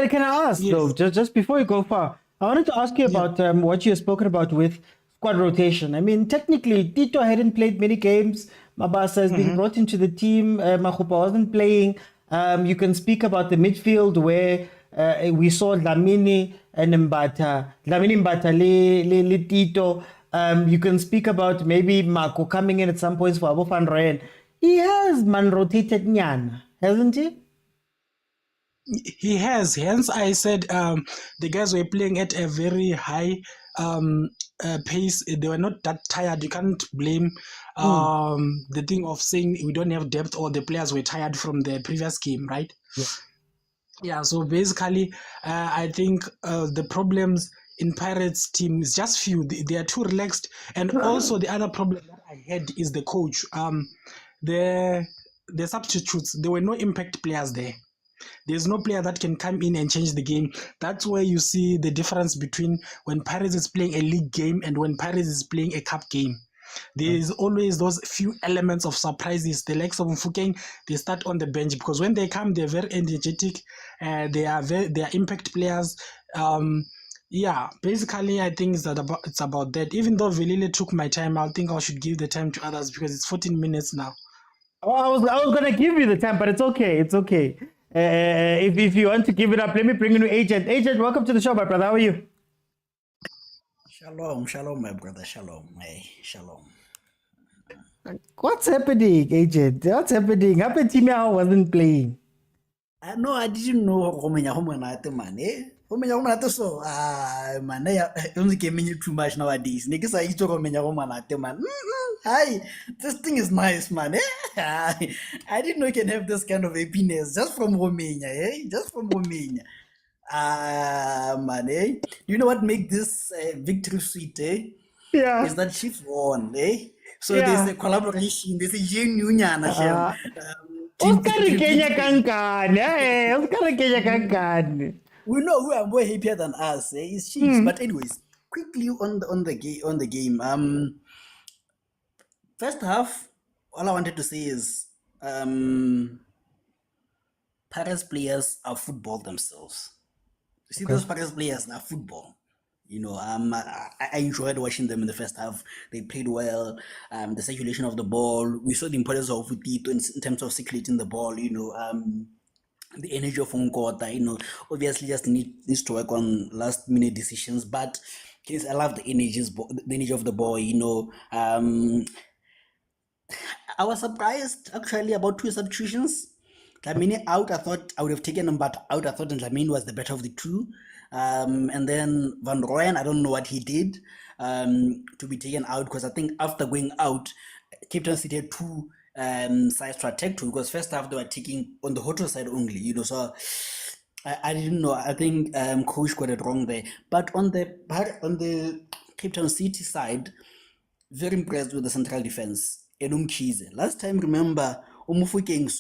Can I ask though, just before you go far, I wanted to ask you about what you have spoken about with squad rotation. I mean, technically, Tito hadn't played many games. Mabasa has been brought into the team. Mahupa wasn't playing. You can speak about the midfield where we saw Dlamini and Mbata. Dlamini Mbata le Tito. You can speak about maybe Marco coming in at some points for Abu Van Rijn. He has rotated Nyana, hasn't he? He has. Hence, I said the guys were playing at a very high pace. They were not that tired. You can't blame the thing of saying we don't have depth or the players were tired from the previous game, right? So basically, I think the problems in Pirates team is just few. They are too relaxed. And also the other problem that I had is the coach. The substitutes, there were no impact players there. There's no player that can come in and change the game. That's where you see the difference between when Pirates is playing a league game and when Pirates is playing a cup game. There's always those few elements of surprises. The likes of Mfukeng, they start on the bench because when they come, they're very energetic. They are impact players. Basically, I think it's about that. Even though Velile took my time, I think I should give the time to others because it's 14 minutes now. Oh, I was gonna give you the time, but it's okay. It's okay. If you want to give it up, let me bring in Agent. Agent, welcome to the show, my brother. How are you? Shalom, my brother. Shalom. Hey, shalom. What's happening, Agent? What's happening? How come Team Yao wasn't playing? No, I didn't know Romania Homanate, man. Romania Homanate, so, man, I only came in too much nowadays. Niggas, I used to Romania Homanate, man. Hi, this thing is nice, man. I didn't know you can have this kind of happiness just from Romania, Just from Romania. Man, You know what make this victory sweet, Yeah. Is that Chiefs won, So Yeah. there's a collaboration, there's a genuine Oscar Kenya Kankan, Oscar Kenya Kankan. We know who are more happier than us, It's Chiefs. But anyways, quickly on the game. First half, all I wanted to say is Paris players are football themselves. You see, those Paris players are football. I enjoyed watching them in the first half. They played well. The circulation of the ball. We saw the importance of Tito in terms of circulating the ball. The energy of Nkota. Obviously just needs to work on last minute decisions. But I love the energy of the boy. I was surprised actually about 2 substitutions. Dlamini out, I thought I would have taken him, but out, I thought Dlamini was the better of the two. And then Van Rooyen, I don't know what he did to be taken out, because I think after going out, Cape Town City had 2 sides to attack to, because first half they were taking on the hotel side only, so I didn't know. I think coach got it wrong there. But on the Cape Town City side, very impressed with the central defense. Umkhize. Last time, remember, Umufukeng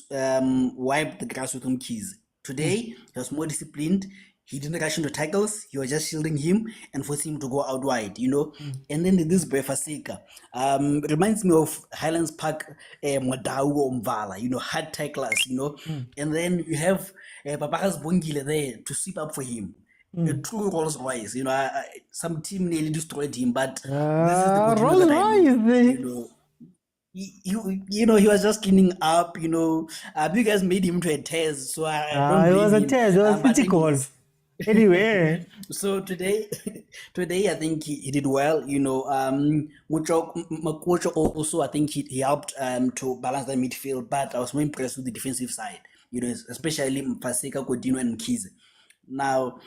wiped the grass with Umkhize. Today, he was more disciplined. He didn't rush into tackles. He was just shielding him and forcing him to go out wide, And then this Befaseka reminds me of Highlands Park, Motaung Mvala, hard tacklers, And then you have Papakas Bongile there to sweep up for him. A true Rolls Royce, some team nearly destroyed him, but this is the Rolls Royce, he was just cleaning up, you guys made him to a test, so I don't it blame was a him. test, it was But city golf. Anyway. So today I think he did well, Makocho also, I think he helped to balance the midfield, but I was more impressed with the defensive side, especially Faseka, Godino, and Kize. Now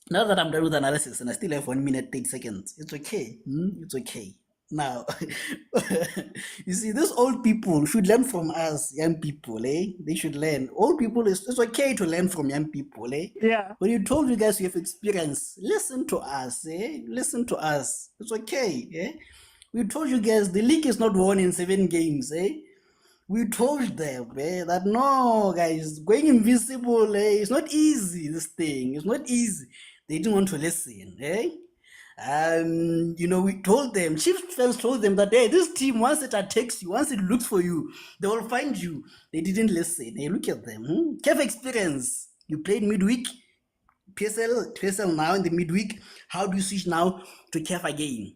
that I'm done with analysis and I still have 1 minute 30 seconds, it's okay. It's okay. Now, you see, these old people should learn from us, young people, They should learn. Old people, it's okay to learn from young people, Yeah. When you told you guys you have experience, listen to us, Listen to us. It's okay, We told you guys the league is not won in 7 games, We told them, that no, guys, going invisible, it's not easy, this thing. It's not easy. They didn't want to listen, we told them, Chiefs fans told them that, this team, once it attacks you, once it looks for you, they will find you. They didn't listen. Look at them. CAF experience. You played midweek, PSL now in the midweek. How do you switch now to CAF again?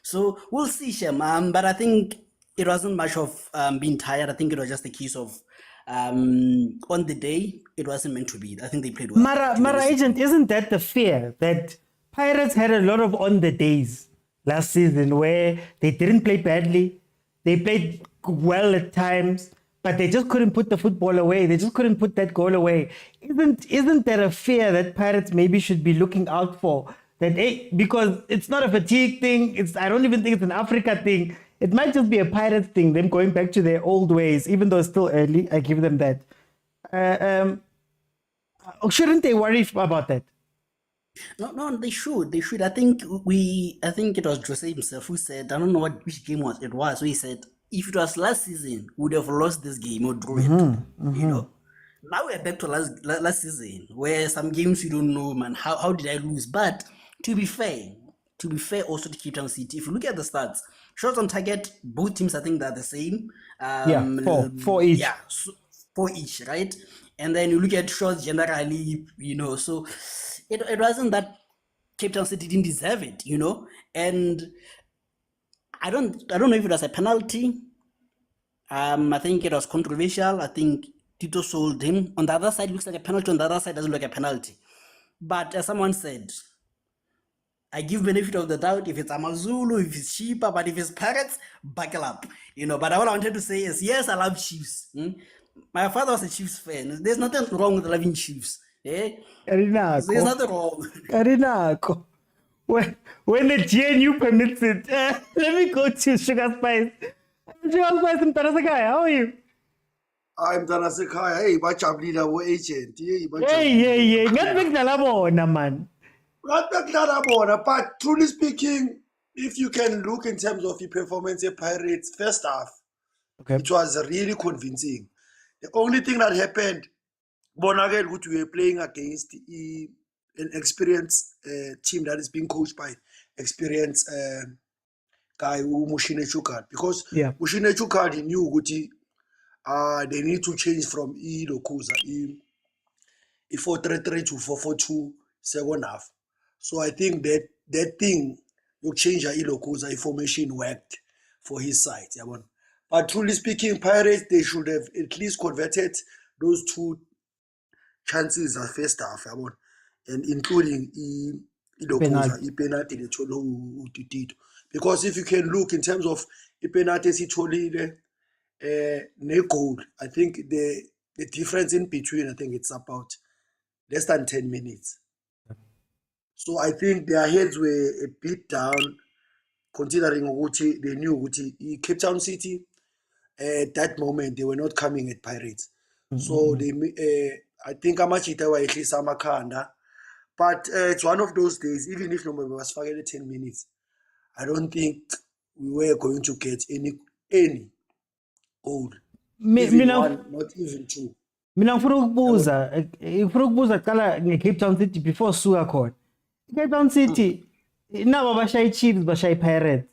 So we'll see, Shem. But I think it wasn't much of being tired. I think it was just a case of on the day, it wasn't meant to be. I think they played well. Mara Agent, isn't that the fear that Pirates had a lot of on the days last season where they didn't play badly, they played well at times, but they just couldn't put the football away. They just couldn't put that goal away. Isn't there a fear that Pirates maybe should be looking out for? That because it's not a fatigue thing. I don't even think it's an Africa thing. It might just be a Pirates thing, them going back to their old ways, even though it's still early. I give them that. Shouldn't they worry about that? No, they should. I think it was Jose himself who said, I don't know which game it was. So he said, if it was last season, we would have lost this game or drew it. Now we're back to last season, where some games you don't know, man. How did I lose? But to be fair also to Cape Town City, if you look at the stats, shots on target, both teams I think they're the same. Four each. Yeah, 4 each, right? And then you look at shots generally, so it wasn't that Cape Town City didn't deserve it, and I don't know if it was a penalty. I think it was controversial. I think Tito sold him. On the other side, it looks like a penalty. On the other side, doesn't look like a penalty. But as someone said, I give benefit of the doubt if it's Amazulu, if it's cheaper, but if it's Pirates, buckle up. But all I wanted to say is, yes, I love Chiefs. My father was a Chiefs fan. There's nothing wrong with loving Chiefs. There's nothing wrong. Karinako. When the GNU permits it, let me go to Sugar Spice. Sugar Spice in Tarasakai, how are you? I'm Tanasekhaya. Hey, bajabulile abo-agent. Hey. Ngathi bekudlalabona man. But truly speaking, if you can look in terms of the performance of Pirates first half, it was really convincing. The only thing that happened, Bonagel, which we were playing against an experienced team that is being coached by experienced guy Mushine Chukad. Because Mushine Chukad, he knew they need to change from khoza 4-3-3 to 4-4-2 second half. So I think that thing, you change khoza formation worked for his side. But truly speaking, Pirates, they should have at least converted those 2 chances at first half, and including khoza penalty. Because if you can look in terms of penalties, no goal. I think the difference in between, I think it's about less than 10 minutes. So I think their heads were a bit down, considering they knew Cape Town City at that moment they were not coming at Pirates. So I think Amachita were at least Amakanda. But it's one of those days, even if nobody was forgetting 10 minutes, I don't think we were going to get any goal. Even one, not even 2. Mina ngifuna ukubuza qala ngeCape Town City before suka khona. Cape Town City nabo bashayi Chiefs bashayi Pirates.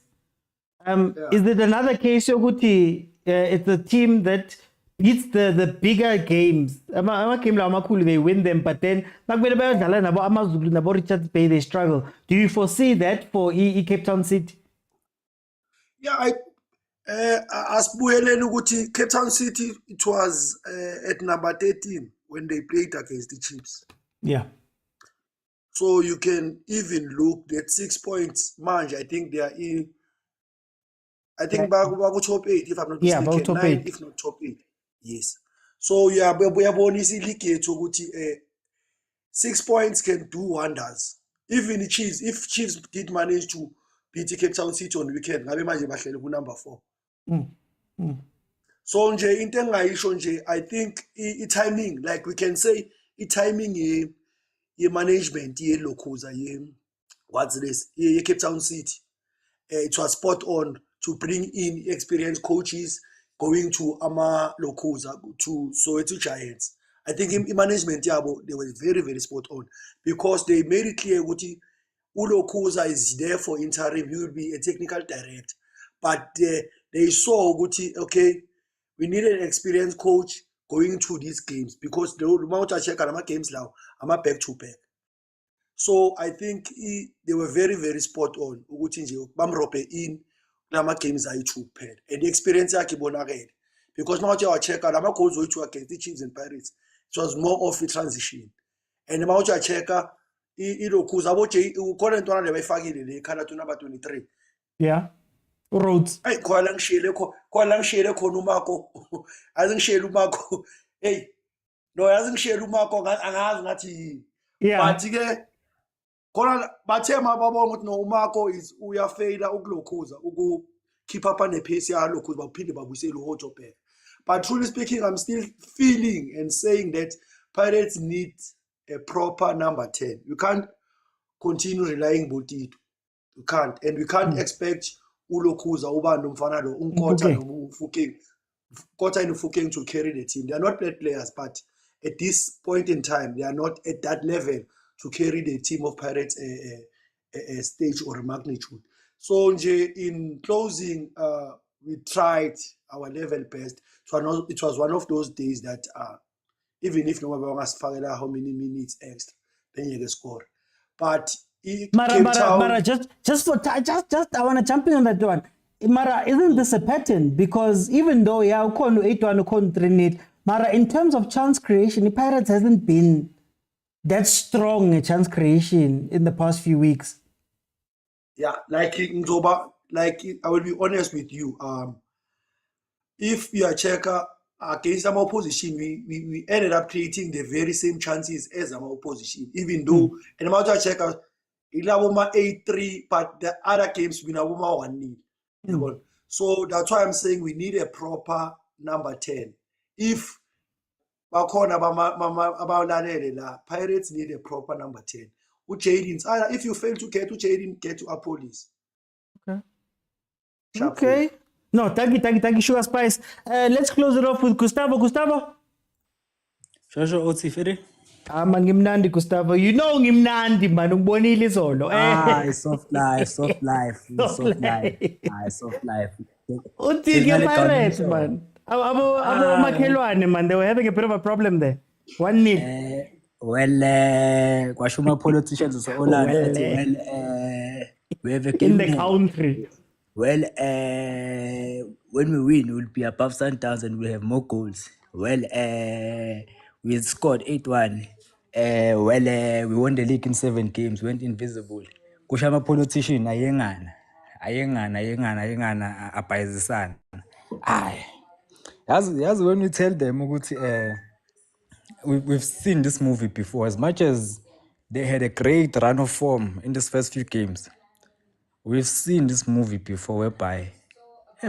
Is it another case yokuthi it's a team that beats the bigger games? Ama game la amakhulu, they win them, but then nakumele bayodlala nabo amaZulu nabo Richards Bay, they struggle. Do you foresee that for Cape Town City? Yeah, asibuyeleni ukuthi Cape Town City, it was at number 13 when they played against the Chiefs. Yeah. So you can even look at 6 points. Manje, I think they are in. I think baku top 8, if I'm not mistaken. About top 9, 8. if not top 8. Yes. So yeah, uyabonisa league yethu ukuthi 6 points can do wonders. Even the Chiefs, if Chiefs did manage to beat Cape Town City on weekend, ngabe manje bahlele ku number 4. So nje into engayisho nje, I think timing, like we can say, timing ye management ye khoza what's this ye Cape Town City, it was spot on to bring in experienced coaches going to ama khoza to Soweto Giants. I think in management yabo, they were very, very spot on, because they made it clear ukuthi khoza is there for interim, he will be a technical director, but they saw ukuthi okay, we need an experienced coach going to these games, because the amount I check on games now, I'm a back to back. So I think they were very, very spot on. Ukuthi nje bamrope in lama games ayi-2 kuphela, and the experience yakhe ibonakele, because now you check out ama goals wethu against the Chiefs and Pirates, it was more of a transition. And now you check out khoza abo ukhona intwana lebayifakile le khala to number 23. Yeah. Roads. Hey, khona ngishele khona uMako. Azingishele uMako. Hey, no, azingishele uMako, angazi ngathi. Yeah. But ke khona bathema babona ukuthi no uMako is uyafeyila ukulokhuza keep up ne pace yalo khoza baphinde babuyisele uHojo back. But truly speaking, I'm still feeling and saying that Pirates need a proper number 10. You can't continue relying on Botito. You can't, and we can't expect ulokhuza uba nomfana lo unkotha nomfukeng to carry the team. They are not bad players, but at this point in time, they are not at that level to carry the team of Pirates a stage or a magnitude. So in closing, we tried our level best. It was one of those days that even if nobody was fakela how many minutes extra, then you can score. But Mara, just I want to jump in on that one. Mara, isn't this a pattern? Because even though ukhona u-8-1 ukhona u-3-8, Mara, in terms of chance creation, the Pirates hasn't been that strong a chance creation in the past few weeks. Yeah, like Nzoba, like I will be honest with you. If you are checker against our opposition, we ended up creating the very same chances as our opposition, even though and about checker, 8-3, but the other games we now 1-0. So that's why I'm saying we need a proper number 10. If bakhona abawulalele la, Pirates need a proper number 10. If you fail to get Jadin, get to Police. Okay. Okay. No, thank you, Sugar Spice. Let's close it off with Gustavo. Gustavo? Shosho Otsi Fede. Man, ngimnandi Gustavo. You know ngimnandi man, ungibonile izolo. Soft life. Soft life. Soft life. Uthi ke Pirates man. Abo makhelwane man, they were having a bit of a problem there. 1-0. Kwashuma politicians so all we have a game in the country. When we win, we'll be above Sundowns and we'll have more goals. We scored 8-1. We won the league in 7 games, went invisible. Kushama politician, ayengana, apayizisana. As when we tell them, we've seen this movie before. As much as they had a great run of form in these first few games, we've seen this movie before whereby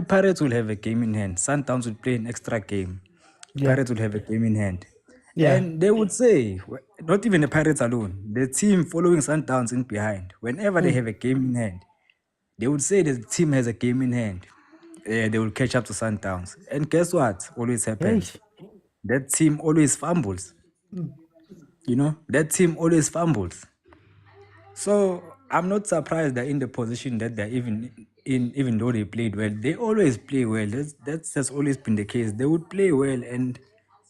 Pirates will have a game in hand. Sundowns will play an extra game. Pirates will have a game in hand. And they would say, not even the Pirates alone, the team following Sundowns in behind, whenever they have a game in hand, they would say the team has a game in hand. They will catch up to Sundowns. And guess what always happens? That team always fumbles. That team always fumbles. So I'm not surprised they're in the position that they're even though they played well. They always play well. That's always been the case. They would play well, and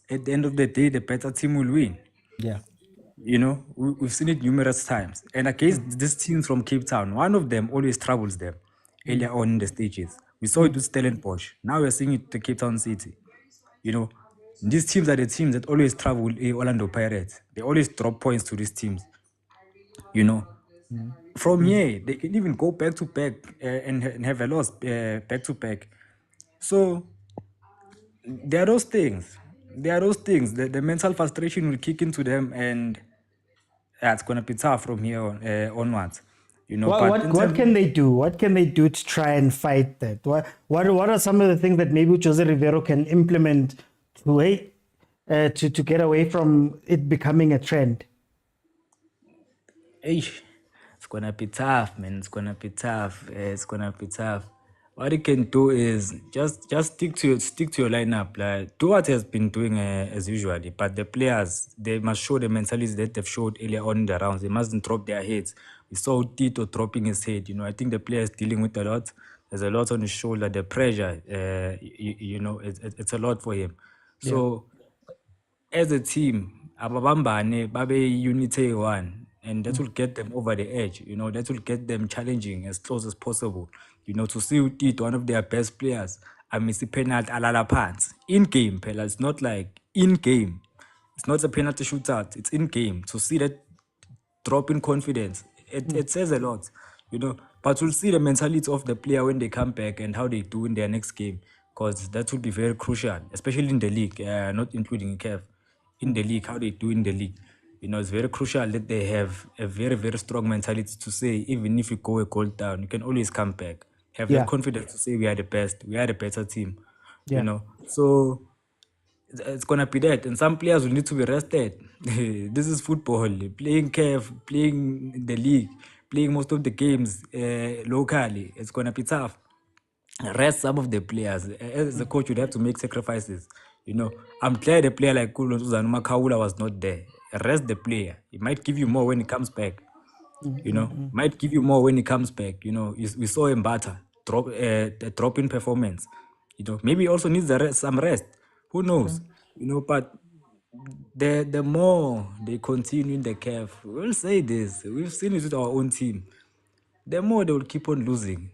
at the end of the day, the better team will win. Yeah. We've seen it numerous times. And against these teams from Cape Town, one of them always troubles them earlier on in the stages. We saw it with Stellenbosch. Now we're seeing it to Cape Town City. These teams are the teams that always trouble Orlando Pirates. They always drop points to these teams. From here, they can even go back to back and have a loss back to back. So there are those things. The mental frustration will kick into them, and it's going to be tough from here onwards. What can they do? What can they do to try and fight that? What are some of the things that maybe Jose Rivero can implement to get away from it becoming a trend? It's gonna be tough, man. It's gonna be tough. What you can do is just stick to your lineup. Like, do what has been doing as usually. But the players, they must show the mentality that they've showed earlier on in the rounds. They mustn't drop their heads. We saw Tito dropping his head. I think the player is dealing with a lot. There's a lot on his shoulder. The pressure, it's a lot for him. So, as a team, ababambane babe unity one, and that will get them over the edge. That will get them challenging as close as possible. To see Tito, one of their best players, I miss the penalty alala pants in game. It's not like in game. It's not a penalty shootout. It's in game. To see that drop in confidence, it says a lot. But we'll see the mentality of the player when they come back and how they do in their next game, because that will be very crucial, especially in the league, not including CAF. In the league, how they do in the league. It's very crucial that they have a very, very strong mentality to say, even if you go a goal down, you can always come back. Have that confidence to say we are the best, we are the better team. So it's gonna be that. And some players will need to be rested. This is football. Playing CAF, playing the league, playing most of the games locally. It's gonna be tough. Rest some of the players. As a coach, you'd have to make sacrifices. I'm glad a player like Kulonzuzanu Makaula was not there. Rest the player. It might give you more when he comes back. Might give you more when he comes back. We saw him drop in performance. Maybe he also needs some rest. Who knows? But the more they continue in the CAF, we'll say this. We've seen it with our own team. The more they will keep on losing.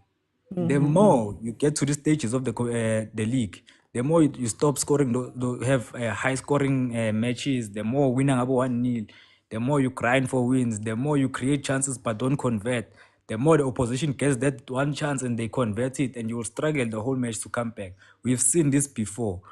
The more you get to the stages of the league, The more you stop scoring, have high scoring matches, the more winning about 1-0, the more you grind for wins, the more you create chances but don't convert, the more the opposition gets that one chance and they convert it, and you will struggle the whole match to come back. We've seen this before.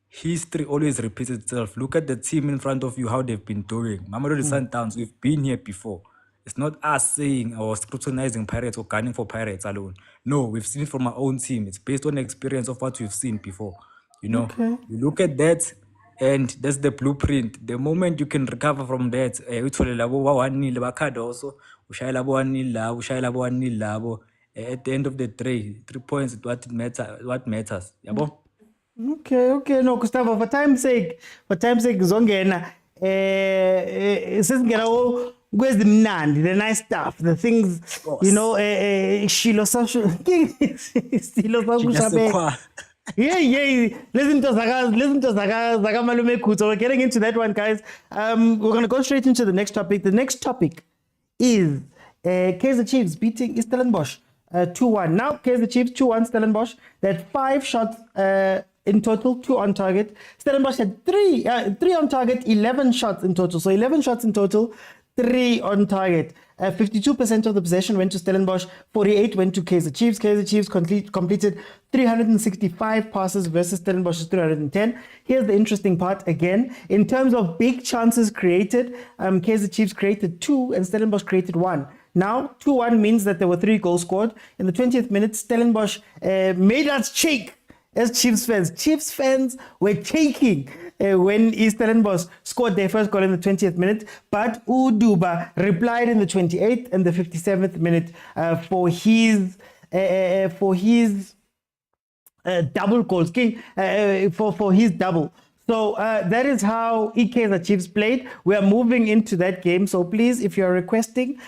History always repeats itself. Look at the team in front of you, how they've been doing. Mamelodi Sundowns, we've been here before. It's not us saying or scrutinizing Pirates or gunning for Pirates alone. No, we've seen it from our own team. It's based on the experience of what we've seen before. You know, Okay. you look at that, and that's the blueprint. The moment you can recover from that, also, at the end of the day, 3 points is what matters. Yabo? Okay, no, Gustavo, for time's sake, Zongena, sesingena kwezimnandi, the nice stuff, the things, you know, shilo sakushabe. Yeah. Listen to Zaga Malume Kuto. We're getting into that one, guys. We're going to go straight into the next topic. The next topic is Kaizer Chiefs beating Stellenbosch 2-1. Now, Kaizer Chiefs 2-1 Stellenbosch. They had 5 shots in total, 2 on target. Stellenbosch had 3 on target, 11 shots in total. So 11 shots in total, 3 on target. 52% of the possession went to Stellenbosch, 48 went to Kaizer Chiefs. Kaizer Chiefs completed 365 passes versus Stellenbosch's 310. Here's the interesting part again. In terms of big chances created, Kaizer Chiefs created 2 and Stellenbosch created 1. Now, 2-1 means that there were 3 goals scored. In the 20th minute, Stellenbosch made us shake as Chiefs fans. Chiefs fans were shaking when Stellenbosch scored their first goal in the 20th minute, but Uduba replied in the 28th and the 57th minute for his double goals, for his double. So that is how Kaizer Chiefs played. We are moving into that game. So please, if you are requesting,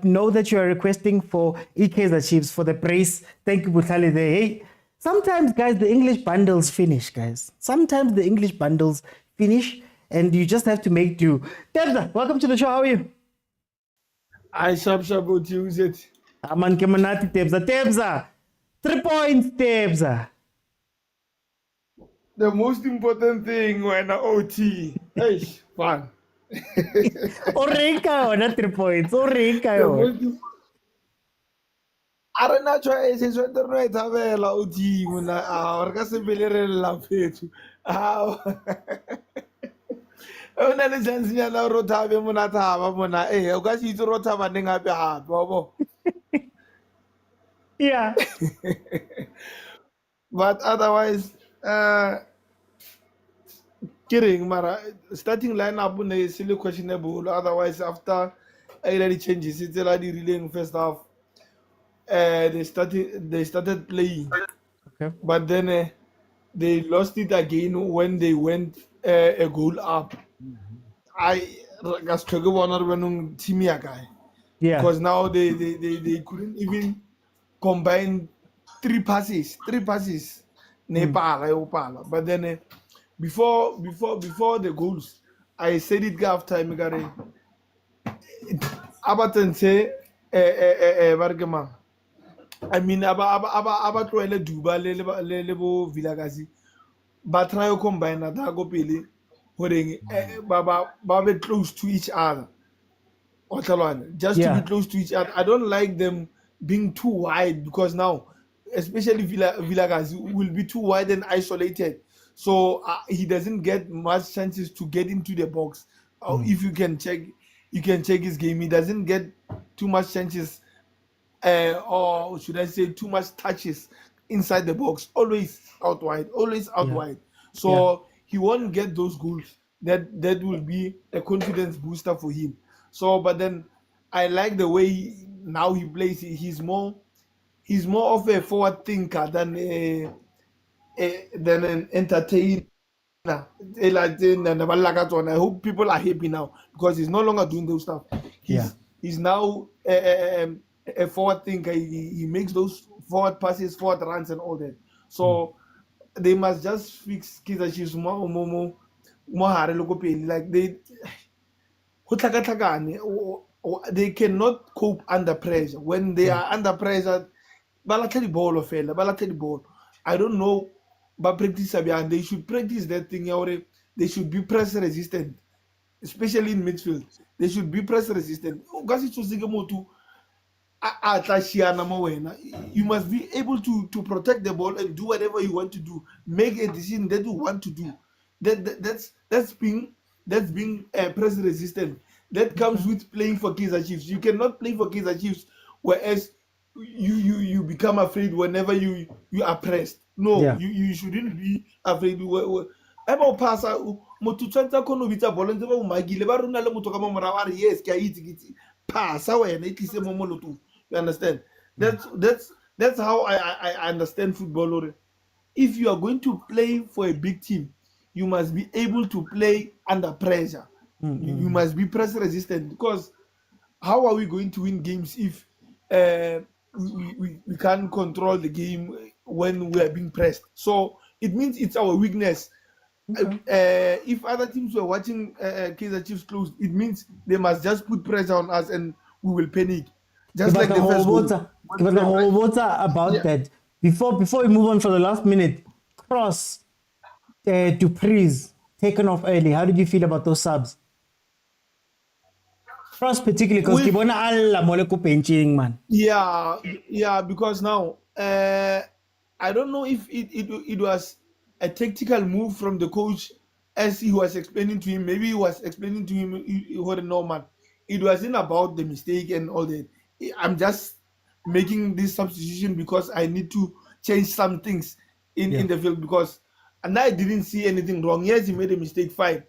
know that you are requesting for Kaizer Chiefs for the praise. Thank you, Butlali. Hey. Sometimes, guys, the English bundles finish, guys. Sometimes the English bundles finish, and you just have to make do. Tebza, welcome to the show. How are you? I sharp what you use it. Aman kemanati Tebza. Tebza, 3 points, Tebza. The most important thing when OT. Hey, fun. Orenka, not 3 points. Orenka. Arena choice is what the right avela OT when our Casabella love it. How? Oh, na le chance ya la rota be mona taba mona o ka se rota ba neng hape hape bobo. Yeah. But otherwise kidding mara starting lineup is still questionable. Otherwise after already changes it's already really in first half. They started playing, okay. But then they lost it again when they went a goal up. I got struggle one team guy. Yeah. Because now they couldn't even combine 3 passes. Nepal. But then before the goals, I said it half time again. Abaten say Bargama. I mean, aba tloele Duba le bo vilakazi ba try to combine that go pele hore ba be close to each other. Just to be close to each other. I don't like them being too wide because now, especially Vilakazi will be too wide and isolated. So he doesn't get much chances to get into the box. If you can check his game. He doesn't get too much chances. Or should I say too much touches inside the box, always out wide. So he won't get those goals. That will be a confidence booster for him. So but then I like the way now he plays. He's more of a forward thinker than an entertainer. I hope people are happy now because he's no longer doing those stuff. He's now a forward thinker. He makes those forward passes, forward runs, and all that. So they must just fix Kaizer Chiefs more like they cannot cope under pressure. When they are under pressure, balaka the ball. I don't know but practice and they should practice that thing. They should be press resistant, especially in midfield. They should be press resistant. You must be able to protect the ball and do whatever you want to do. Make a decision that you want to do. That's being press resistant. That comes with playing for Kaizer Chiefs. You cannot play for Kaizer Chiefs whereas you become afraid whenever you are pressed. No, Yeah. you shouldn't be afraid. Eba pasa motho tshwantse kono bitsa bolo ntse ba o magile ba rona le motho ka mo morago a re yes ke a itse ke itse pasa wena e tlise mo molotong. You understand? That's how I understand football. Or if you are going to play for a big team, you must be able to play under pressure. You must be press resistant, because how are we going to win games if we can't control the game when we are being pressed? So it means it's our weakness. If other teams were watching Kaizer Chiefs close, it means they must just put pressure on us and we will panic. Just like the first goal. About that. Before we move on for the last minute, Cross, Dupree's taken off early. How did you feel about those subs? Cross particularly because Kibona alla mole ko benching, man. Yeah, because now I don't know if it was a tactical move from the coach, as he was explaining to him. Maybe he was explaining to him what no man. It wasn't about the mistake and all that. I'm just making this substitution because I need to change some things in the field, because and I didn't see anything wrong. Yes, he made a mistake, fine.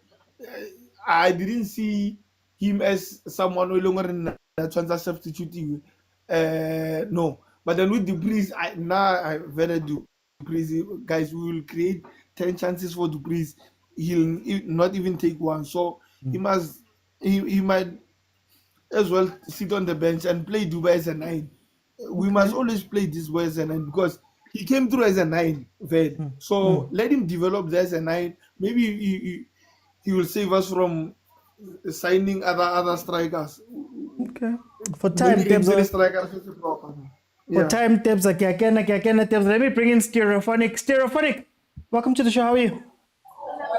I didn't see him as someone no longer in that substitute. No, but then with Dupree's, I very Dupree's, guys, we will create 10 chances for Dupree's. He'll not even take one. So he might as well sit on the bench and play Dubai as a 9. We must always play this way as a 9, because he came through as a 9, Vert. So let him develop there as a 9. Maybe he will save us from signing other strikers. Okay. For time tabs, let me bring in Stereophonic. Welcome to the show. How are you?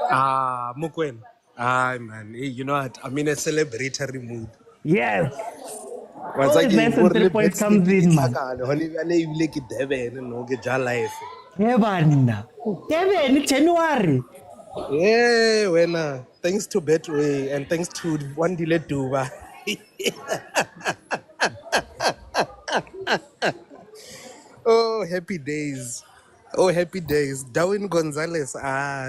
Mokwena. Man, hey, you know what? I'm in a celebratory mood. Yes. Once Always nice when 3 points comes in, man. Yeah, man. Kevin, January. Yeah, when thanks to Betway and thanks to one delay Duba. Oh, happy days. Oh, happy days. Darwin Gonzalez,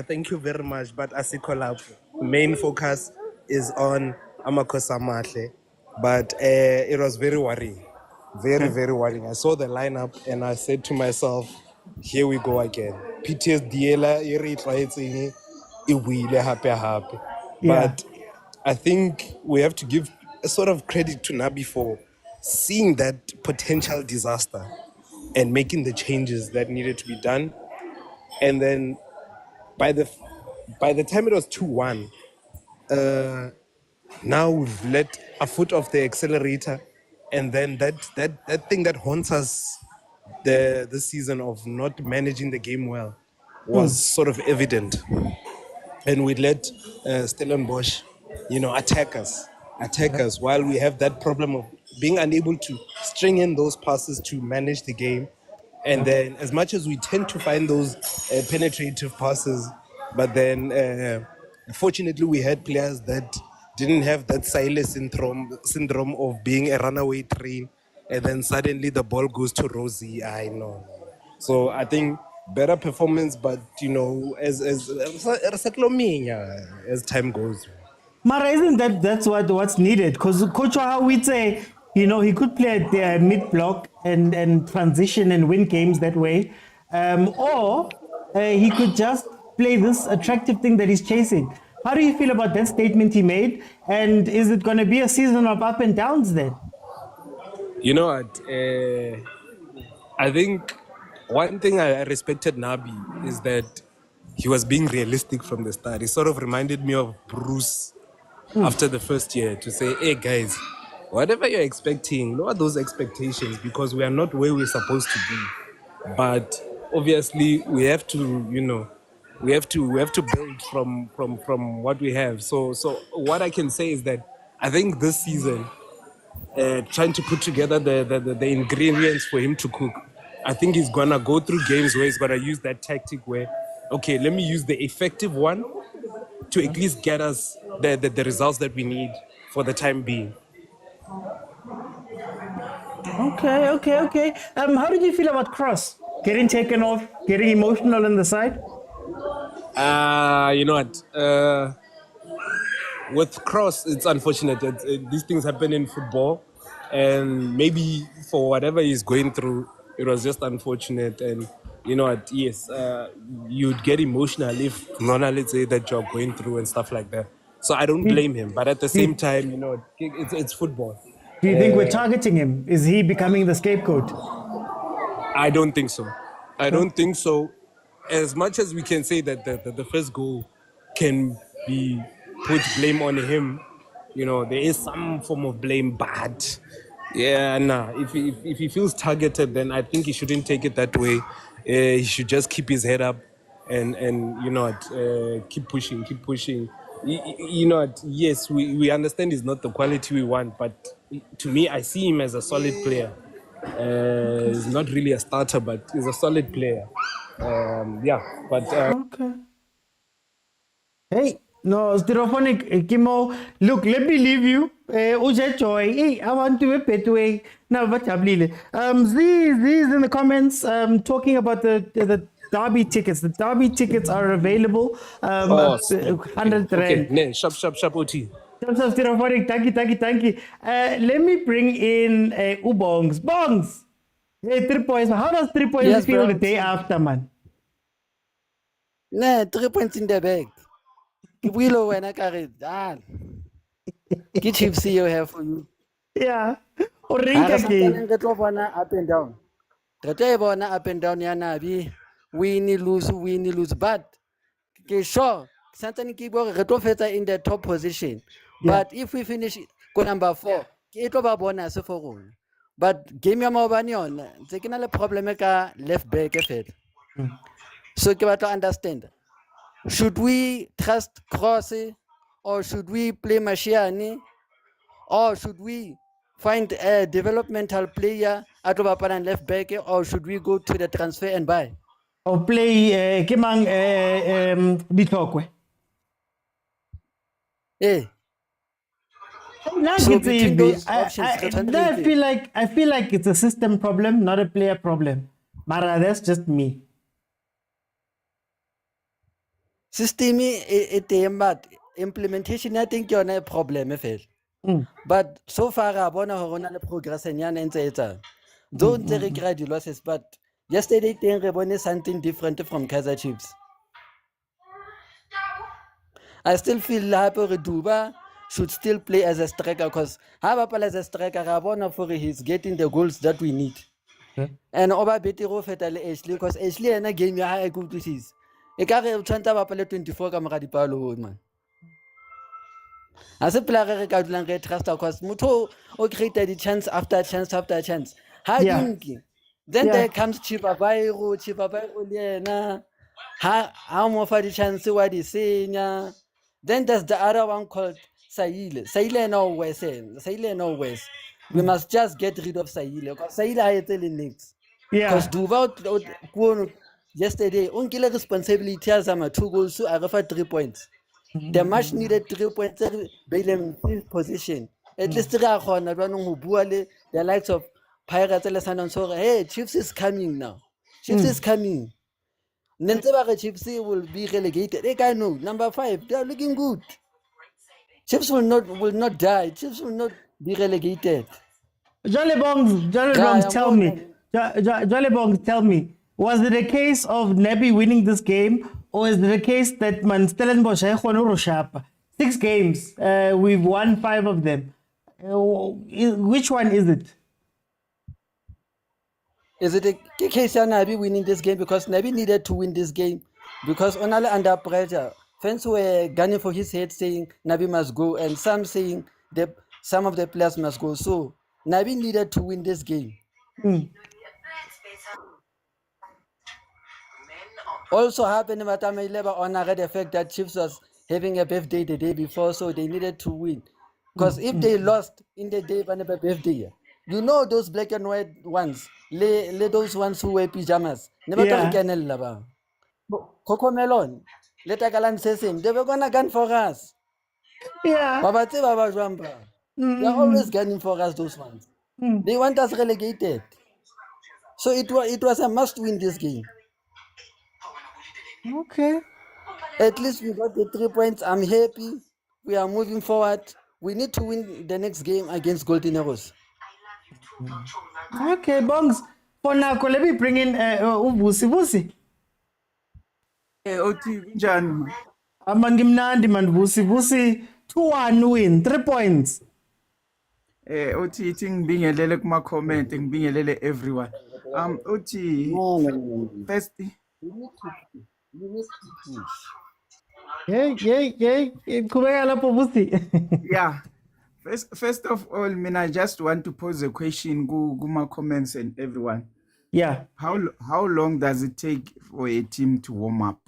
thank you very much. But Asikolap, main focus is on Amakosa Mahle. But it was very worrying. Very worrying. I saw the lineup and I said to myself, here we go again. PTSD, happy. But I think we have to give a sort of credit to Nabi for seeing that potential disaster and making the changes that needed to be done. And then by the time it was 2-1, now we've let a foot off the accelerator, and then that thing that haunts us this season of not managing the game well was sort of evident. And we let Stellenbosch, attack us while we have that problem of being unable to string in those passes to manage the game. And then as much as we tend to find those penetrative passes, but then fortunately we had players that didn't have that Silas syndrome of being a runaway train, and then suddenly the ball goes to Rosie. I know. So I think better performance, but as time goes. Mara, isn't that's what's needed? Because Coach, how we say, he could play at the mid block and transition and win games that way, or he could just play this attractive thing that he's chasing. How do you feel about that statement he made? And is it going to be a season of up and downs then? You know what? I think one thing I respected Nabi is that he was being realistic from the start. He sort of reminded me of Bruce after the first year to say, hey guys, whatever you're expecting, lower those expectations because we are not where we're supposed to be. But obviously we have to, we have to build from what we have. So what I can say is that I think this season, trying to put together the ingredients for him to cook, I think he's gonna go through games where he's gonna use that tactic where, okay, let me use the effective one to at least get us the results that we need for the time being. Okay. How did you feel about Cross getting taken off, getting emotional on the side? You know what? With Cross, it's unfortunate that these things happen in football, and maybe for whatever he's going through, it was just unfortunate. And you know what? Yes, you'd get emotional if Nona, let's say, that you're going through and stuff like that. So I don't blame him, but at the same time, it's football. Do you think we're targeting him? Is he becoming the scapegoat? I don't think so. I don't think so. As much as we can say that the first goal can be put blame on him, there is some form of blame, but if he feels targeted, then I think he shouldn't take it that way. He should just keep his head up and keep pushing. Yes, we understand he's not the quality we want, but to me, I see him as a solid player. He's not really a starter, but he's a solid player. Okay. Hey, no, Stereophonic, Kimo. Look, let me leave you. Uje Joy. Hey, I want to be petway. Now, what Z's in the comments talking about the derby tickets. The derby tickets are available. 100 rand. Okay, shop, OT. Thank you. Let me bring in Ubongs. Bongs! Hey, 3 points. How does 3 points feel the day after, man? Nah, 3 points in the bag. Willow and I carry that. Get Chiefs you have for you. Yeah. Or ring again. Up and down. The table up and down, Yanabi. Winnie lose. But, sure. Something keep in the top position. But if we finish number 4, it will be bonus for. But game ya maobane on, taking a problem left back effort. So you have to understand. Should we trust Cross or should we play Mashiane or should we find a developmental player at left back or should we go to the transfer and buy? Or play Kimang Bitokwe. Yeah. So between those options, I feel like it's a system problem, not a player problem. Mara, that's just me. System but implementation, I think you're not a problem. But so far, I want to progress and don't regret the losses. But yesterday, I wanted something different from Kaizer Chiefs. I still feel happy Duba should still play as a striker because as a striker, he's getting the goals that we need. And Oba Betiro Fetale Ashley because Ashley and a game you have good to see. A carry of Chanta Bapale 24 camera di Palo man. As a player, I trust because Muto created the chance after chance after chance. Then there comes Chipa Bairo, Liena. How more for the chance what is saying? Then there's the other one called Saile. Saile no West. We must just get rid of Saile because Saile is telling next. Because Duval yesterday, unkiller responsibility as 2 goals to Arafa 3 points. The match needed 3 points, Bailing 5th position. At least the likes of Pirates and Sundowns. Hey, Chiefs is coming now. Chiefs is coming. Nentebare Chiefs will be relegated. They can know. Number 5, they are looking good. Chiefs will not die. Chiefs will not be relegated. Jolly Bongs, tell me, was it a case of Nebi winning this game, or is it a case that Stellenbosch 6 games, we've won 5 of them? Which one is it? Is it a case of Nabi winning this game because Nabi needed to win this game because only under pressure, fans were gunning for his head saying Nabi must go and some saying that some of the players must go. So Nabi needed to win this game. Also happened in Matamele on the fact that Chiefs was having a birthday the day before, so they needed to win. Because if they lost in the day when the birthday, you know those black and white ones, those ones who wear pajamas. Never Yeah. yeah. Coco Melon, Letakalan says him, they were gonna gun for us. Yeah. Baba Baba Jamba. They're always gunning for us, those ones. They want us relegated. So it was a must win this game. Okay. At least we got the 3 points. I'm happy. We are moving forward. We need to win the next game against Golden Arrows. Okay, Bongs. For now, let me bring in Vusi. Othi kunjani? Amangimnandi man Vusi 2-1 win, 3 points. Othi ithi ngibingelele kuma comment ngibingelele everyone. Othi first You need to push. Qhubeka lapho Vusi. yeah. First of all, I just want to pose a question kuma comments and everyone. Yeah. How long does it take for a team to warm up?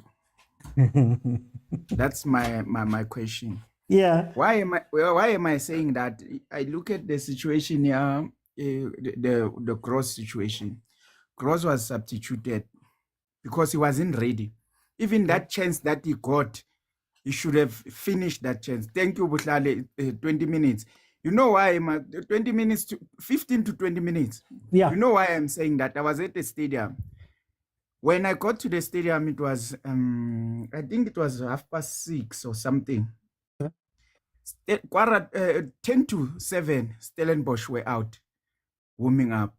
That's my question. Yeah. Why am I saying that? I look at the situation here, the Gross situation. Gross was substituted because he wasn't ready. Even that chance that he got, he should have finished that chance. Thank you, Buhlale. 20 minutes. You know why? 20 minutes to 15 to 20 minutes. Yeah. You know why I'm saying that? I was at the stadium. When I got to the stadium, it was I think it was 6:30 or something. 10 to 7, Stellenbosch were out, warming up.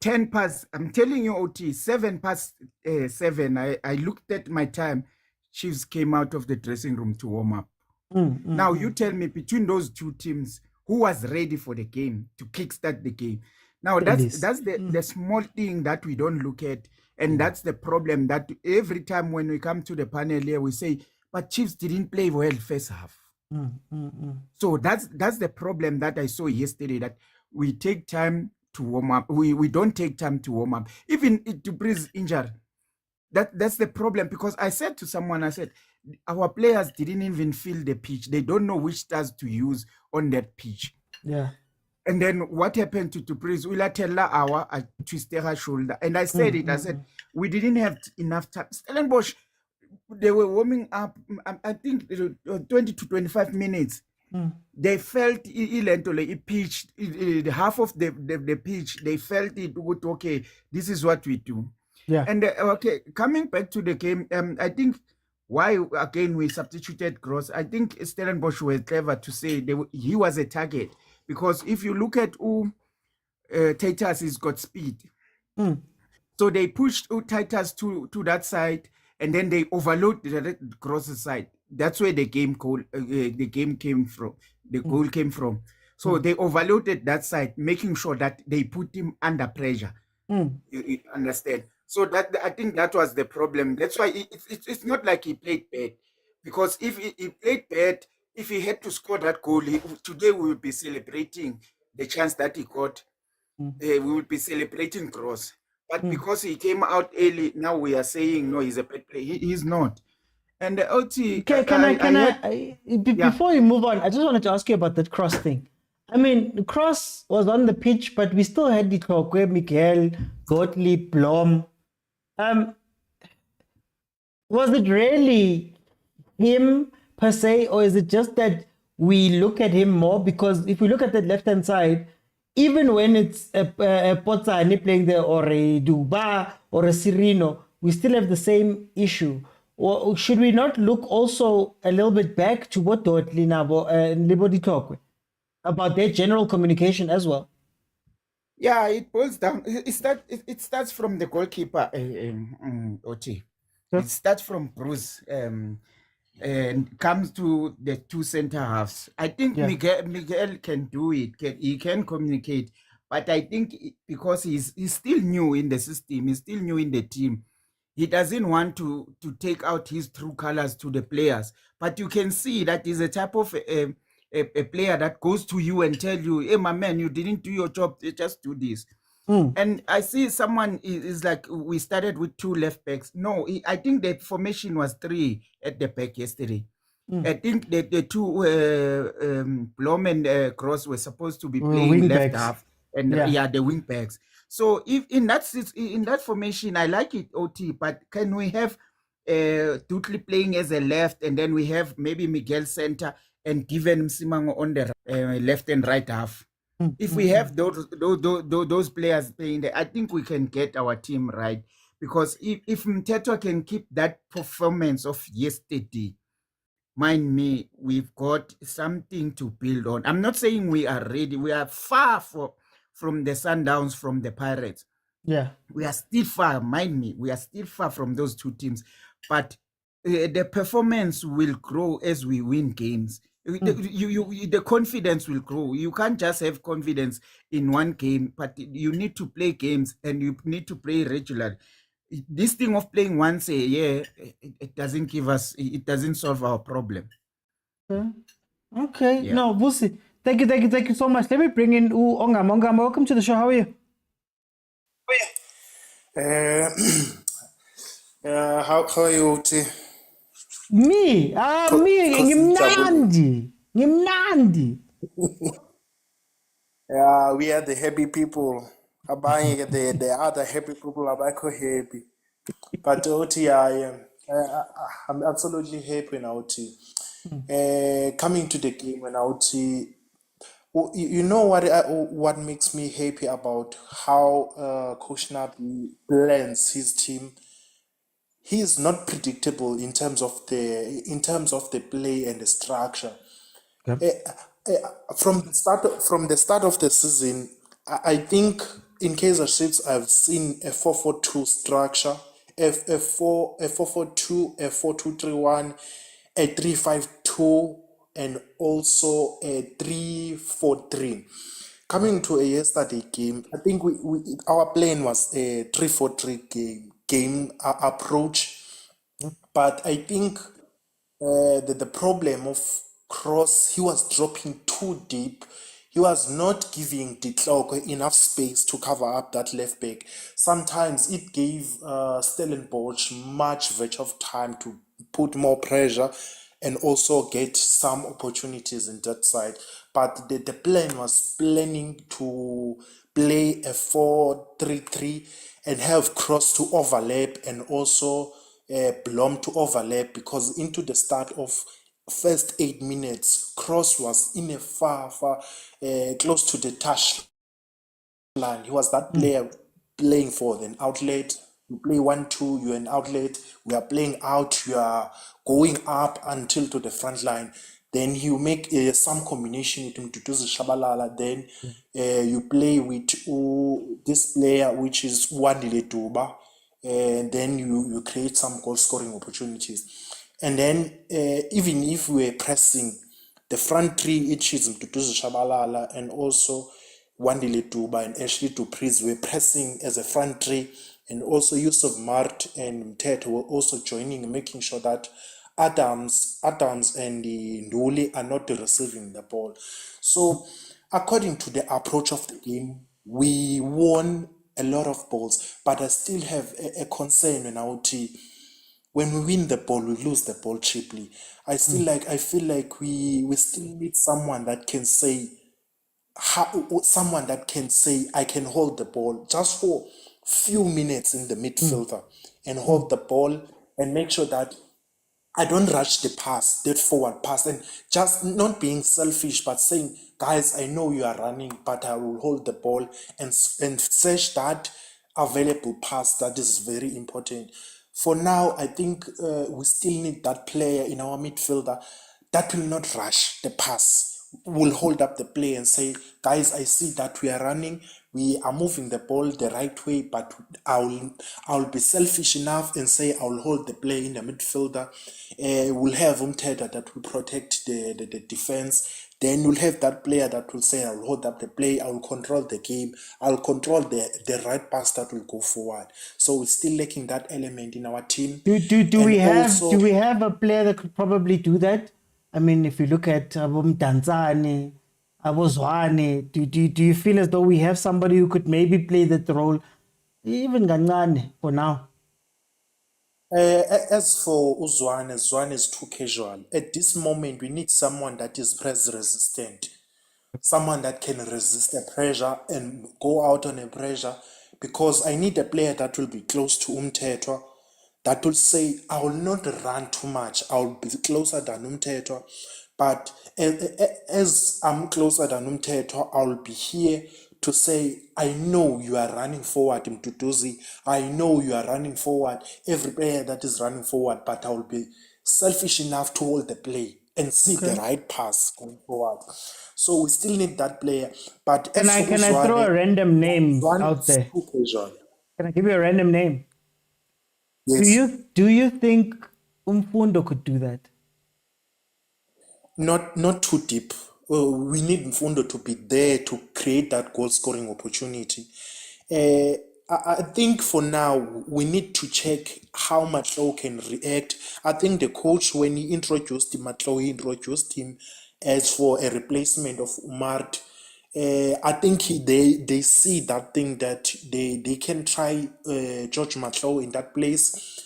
10 past, I'm telling you, OT, 7 past 7, I looked at my time. Chiefs came out of the dressing room to warm up. Now, you tell me, between those two teams, who was ready for the game, to kickstart the game? Now, that's the small thing that we don't look at. And that's the problem, that every time when we come to the panel here, we say, but Chiefs didn't play well first half. So that's the problem that I saw yesterday, that we take time to warm up. We don't take time to warm up. Even Dupree's injured. That's the problem, because I said to someone, I said, our players didn't even feel the pitch. They don't know which stars to use on that pitch. Yeah. And then what happened to Dupree's? I twisted her shoulder. And I said I said, we didn't have enough time. Stellenbosch, they were warming up, I think 20 to 25 minutes. They felt it pitched, half of the pitch, they felt it, okay, this is what we do. Yeah. And okay, coming back to the game, I think why again we substituted Gross. I think Stellenbosch were clever to say he was a target, because if you look at who Titus has got speed, so they pushed Titus to that side, and then they overload the Gross side. That's where the game came from. The goal came from. So they overloaded that side, making sure that they put him under pressure. You understand? So that, I think that was the problem. That's why it's not like he played bad. Because if he played bad, if he had to score that goal, today we will be celebrating the chance that he got. We will be celebrating Gross. But because he came out early, now we are saying, no, he's a bad player. He's not. And OT... Before you move on, I just wanted to ask you about that Cross thing. I mean, the Cross was on the pitch, but we still had the Tlokwe, Miguel, Gottlieb, Blom. Was it really him per se, or is it just that we look at him more? Because if we look at the left-hand side, even when it's a Potsani playing there, or a Duba, or a Cirino, we still have the same issue. Or should we not look also a little bit back to what Dotli Nabo and Libodi Tlokwe about their general communication as well? Yeah, it boils down. It starts from the goalkeeper, OT. It starts from Bruce and comes to the two center halves. I think Miguel can do it. He can communicate. But I think because he's still new in the system, he's still new in the team, he doesn't want to take out his true colors to the players. But you can see that he's a type of a player that goes to you and tell you, hey, my man, you didn't do your job, just do this. And I see someone is like, we started with 2 left backs. No, I think the formation was 3 at the back yesterday. I think the 2 Blom and Gross were supposed to be playing Wing left backs. half, and the wing backs. So if in that formation, I like it, OT. But can we have Dudley playing as a left, and then we have maybe Miguel center and Given Msimango on the left and right half? If we have those players playing there, I think we can get our team right. Because if Mteto can keep that performance of yesterday, mind me, we've got something to build on. I'm not saying we are ready. We are far from the Sundowns, from the Pirates. Yeah. We are still far, mind me. We are still far from those 2 teams. But the performance will grow as we win games. The confidence will grow. You can't just have confidence in one game, but you need to play games, and you need to play regularly. This thing of playing once a year, it doesn't give us, it doesn't solve our problem. Okay. No, Vusi. Thank you so much. Let me bring in Ongam. Ongam, welcome to the show. How are you? How are you, T? Me? Ngimnandi. Yeah, we are the happy people. Abanye the other happy people are happy. But OT, I'm absolutely happy now, OT. Coming to the game when OT, you know what makes me happy about how Coach Nabi blends his team. He is not predictable in terms of the play and the structure. From the start of the season, I think in Kaizer Chiefs I've seen a 4-4-2 structure, a 4-4-2, a 4-2-3-1, a 3-5-2, and also a 3-4-3. Coming to a yesterday game, I think our plan was a 3-4-3 game approach, but I think the problem of Cross, he was dropping too deep. He was not giving De Klerk enough space to cover up that left back. Sometimes it gave Stellenbosch much better of time to put more pressure and also get some opportunities in that side. But the plan was planning to play a 4-3-3 and have Cross to overlap and also Blom to overlap, because into the start of first 8 minutes, Cross was in a far close to the touch line. He was that player playing for an outlet. You play 1-2, you're an outlet. We are playing out, you are going up until to the front line. Then you make some combination with Mtutuzi Shabalala. Then you play with this player, which is Wandile Duba. And then you create some goal scoring opportunities. And then even if we were pressing, the front three, which is Mtutuzi Shabalala and also Wandile Duba and Ashley Dupriz, were pressing as a front three, and also Yusuf Mart and Mtet were also joining, making sure that Adams and Nduli are not receiving the ball. So according to the approach of the game, we won a lot of balls, but I still have a concern in our team. When we win the ball, we lose the ball cheaply. I feel like we still need someone that can say, I can hold the ball just for few minutes in the midfielder and hold the ball and make sure that I don't rush the pass, that forward pass, and just not being selfish, but saying, guys, I know you are running, but I will hold the ball and search that available pass. That is very important. For now, I think we still need that player in our midfielder that will not rush the pass, will hold up the play and say, guys, I see that we are running, we are moving the ball the right way, but I'll be selfish enough and say I'll hold the play in the midfielder. We'll have Umteda that will protect the defense. Then we'll have that player that will say, I'll hold up the play, I'll control the game, I'll control the right pass that will go forward. So we're still lacking that element in our team. Do we have a player that could probably do that? I mean, if you look at Danzani, Abozwane, do you feel as though we have somebody who could maybe play that role, even Ganane for now? As for Uzwane, Zwane is too casual. At this moment, we need someone that is press resistant, someone that can resist the pressure and go out on a pressure. Because I need a player that will be close to Umthetwa, that will say, I will not run too much. I will be closer than Umthetwa. But as I'm closer than Umthetwa, I will be here to say, I know you are running forward, Mtutuzi. I know you are running forward. Every player that is running forward, but I will be selfish enough to hold the play and see the right pass going forward. So we still need that player. But Can I throw a random name out there? Can I give you a random name? Yes. Do you think Umfundo could do that? Not too deep. We need Mfundo to be there to create that goal scoring opportunity. I think for now we need to check how Matlo can react. I think the coach, when he introduced Matlo, he introduced him as for a replacement of Umart. I think they see that thing that they can try George Matlo in that place.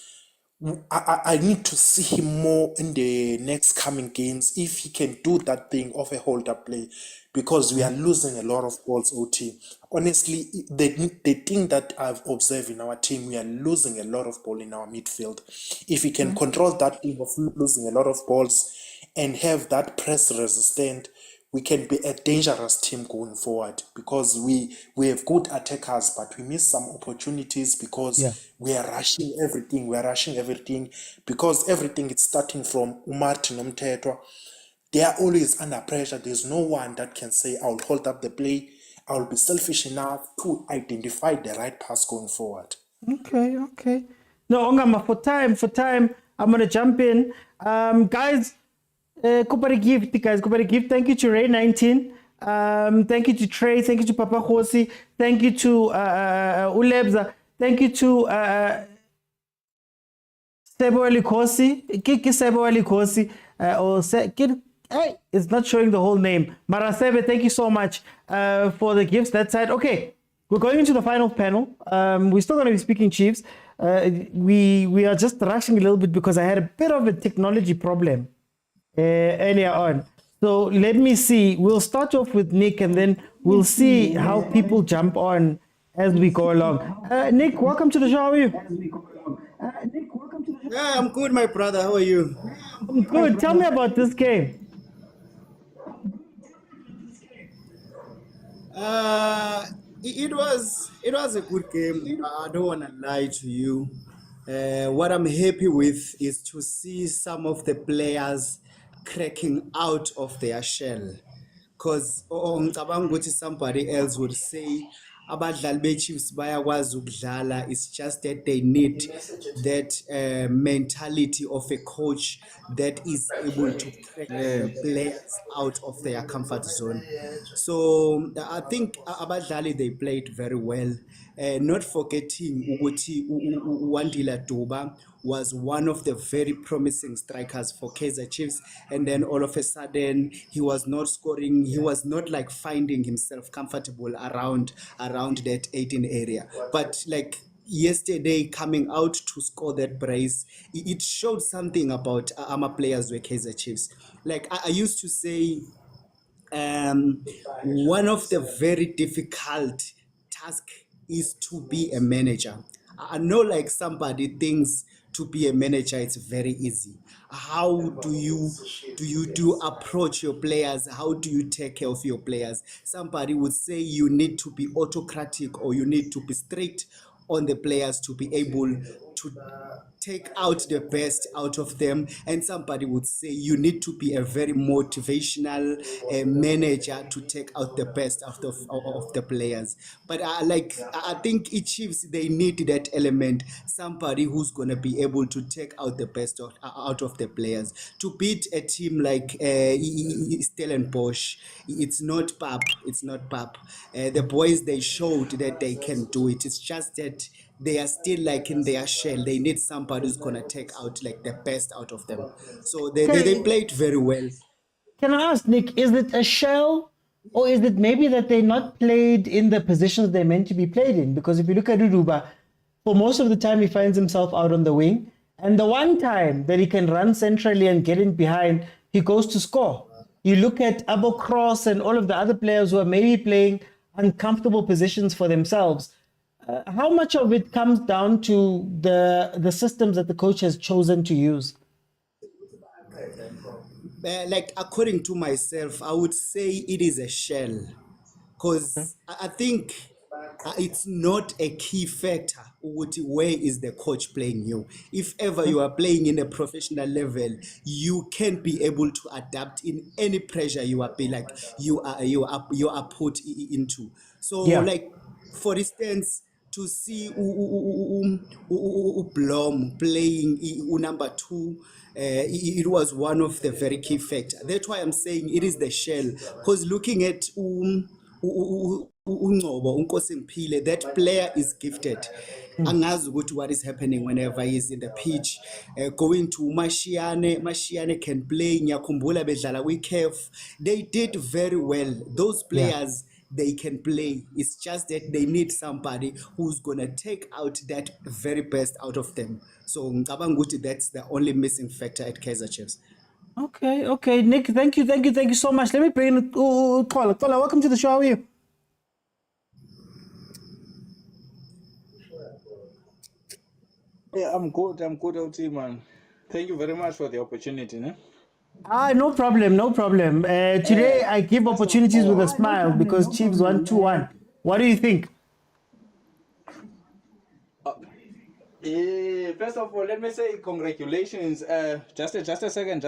I need to see him more in the next coming games if he can do that thing of a hold-up play, because we are losing a lot of balls, OT. Honestly, the thing that I've observed in our team, we are losing a lot of ball in our midfield. If we can control that thing of losing a lot of balls and have that press resistant, we can be a dangerous team going forward, because we have good attackers, but we miss some opportunities because we are rushing everything. We are rushing everything because everything is starting from Umar and Umtetwa. They are always under pressure. There's no one that can say, I'll hold up the play. I'll be selfish enough to identify the right pass going forward. Okay. No, Ongama, for time, I'm gonna jump in. Guys, Kupari gift, guys. Kupari gift. Thank you to Ray 19. Thank you to Trey. Thank you to Papa Khosi. Thank you to Ulebza. Thank you to Sebo Alikosi. Kiki Sebo Alikosi. Hey, it's not showing the whole name. Marasebe, thank you so much for the gifts that side. Okay, we're going into the final panel. We're still going to be speaking Chiefs. We are just rushing a little bit because I had a bit of a technology problem earlier on. So let me see. We'll start off with Nick and then we'll see how people jump on as we go along. Nick, welcome to the show. How are you? Yeah, I'm good, my brother. How are you? I'm good. Tell me about this game. It was a good game. I don't want to lie to you. What I'm happy with is to see some of the players cracking out of their shell. Because somebody else would say abadlali be-Chiefs bayakwazi ukudlala. It's just that they need that mentality of a coach that is able to crack the players out of their comfort zone. So I think abadlali, they played very well. Not forgetting ukuthi Wandile Duba was one of the very promising strikers for Kaizer Chiefs, and then all of a sudden he was not scoring. He was not like finding himself comfortable around that 18 area. But like yesterday, coming out to score that brace, it showed something about our players were Kaizer Chiefs. Like I used to say, one of the very difficult tasks is to be a manager. I know like somebody thinks to be a manager it's very easy. How do you approach your players? How do you take care of your players? Somebody would say you need to be autocratic or you need to be strict on the players to be able to take out the best out of them, and somebody would say you need to be a very motivational manager to take out the best out of the players. But I think each Chiefs, they need that element, somebody who's going to be able to take out the best out of the players. To beat a team like Stellenbosch, it's not pap. The boys, they showed that they can do it. It's just that they are still like in their shell. They need somebody who's gonna take out like the best out of them. So they played very well. Can I ask, Nick, is it a shell Or is it maybe that they're not played in the positions they're meant to be played in? Because if you look at Uduba, for most of the time he finds himself out on the wing. And the one time that he can run centrally and get in behind, he goes to score. You look at Abo Cross and all of the other players who are maybe playing uncomfortable positions for themselves. How much of it comes down to the systems that the coach has chosen to use? Like according to myself, I would say it is a shell, because I think it's not a key factor. Where is the coach playing you? If ever you are playing in a professional level, you can be able to adapt in any pressure you are you are put into. So Yeah. like for instance, to see Blom playing number 2, it was one of the very key factors. That's why I'm saying it is the shell. Because looking at Unkosi, that player is gifted. Angazi ukuthi what is happening whenever he's in the pitch. Going to Mashiane can play. Nyakumbula bedlala CAF. They did very well. Those players, they can play. It's just that they need somebody who's going to take out that very best out of them. So ngicabanga ukuthi that's the only missing factor at Kaizer Chiefs. Okay, Nick, thank you so much. Let me bring in Kola. Kola, welcome to the show. How are you? Yeah, I'm good, LT, man. Thank you very much for the opportunity. Ne? No problem. Today I give opportunities with a smile because Chiefs won 2-1. What do you think? First of all, let me say congratulations. Just a second.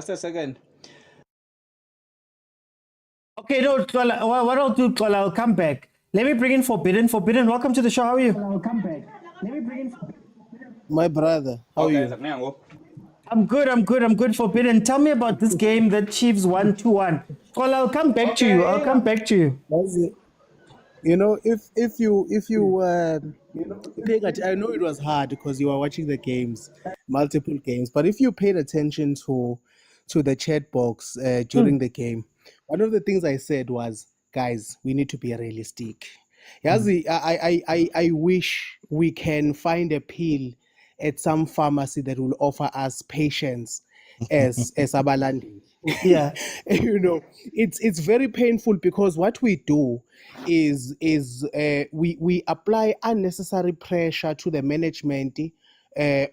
Okay, no, Kola, what I'll do, Kola, I'll come back. Let me bring in Forbidden. Forbidden, welcome to the show. How are you? I'll come back. Let me bring in My brother, how are you? I'm good, Forbidden. Tell me about this game that Chiefs won 2-1. Kola, I'll come back to you. That's it. You know, if you I know it was hard because you were watching the games, multiple games, but if you paid attention to the chat box during the game, one of the things I said was, guys, we need to be realistic. Yazi, I wish we can find a pill at some pharmacy that will offer us patience as abalandi. Yeah. You know, it's very painful because what we do is we apply unnecessary pressure to the management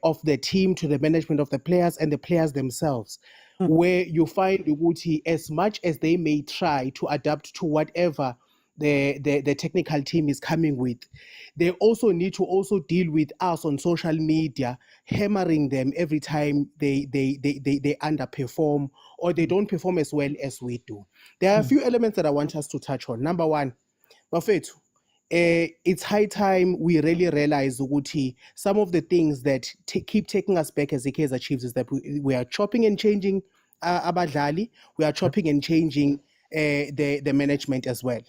of the team, to the management of the players and the players themselves, where you find Uguti, as much as they may try to adapt to whatever the technical team is coming with, they also need to also deal with us on social media, hammering them every time they underperform or they don't perform as well as we do. There are a few elements that I want us to touch on. Number one, Buffett, it's high time we really realize Uguti, some of the things that keep taking us back as the Kaizer Chiefs is that we are chopping and changing abadlali, we are chopping and changing the management as well.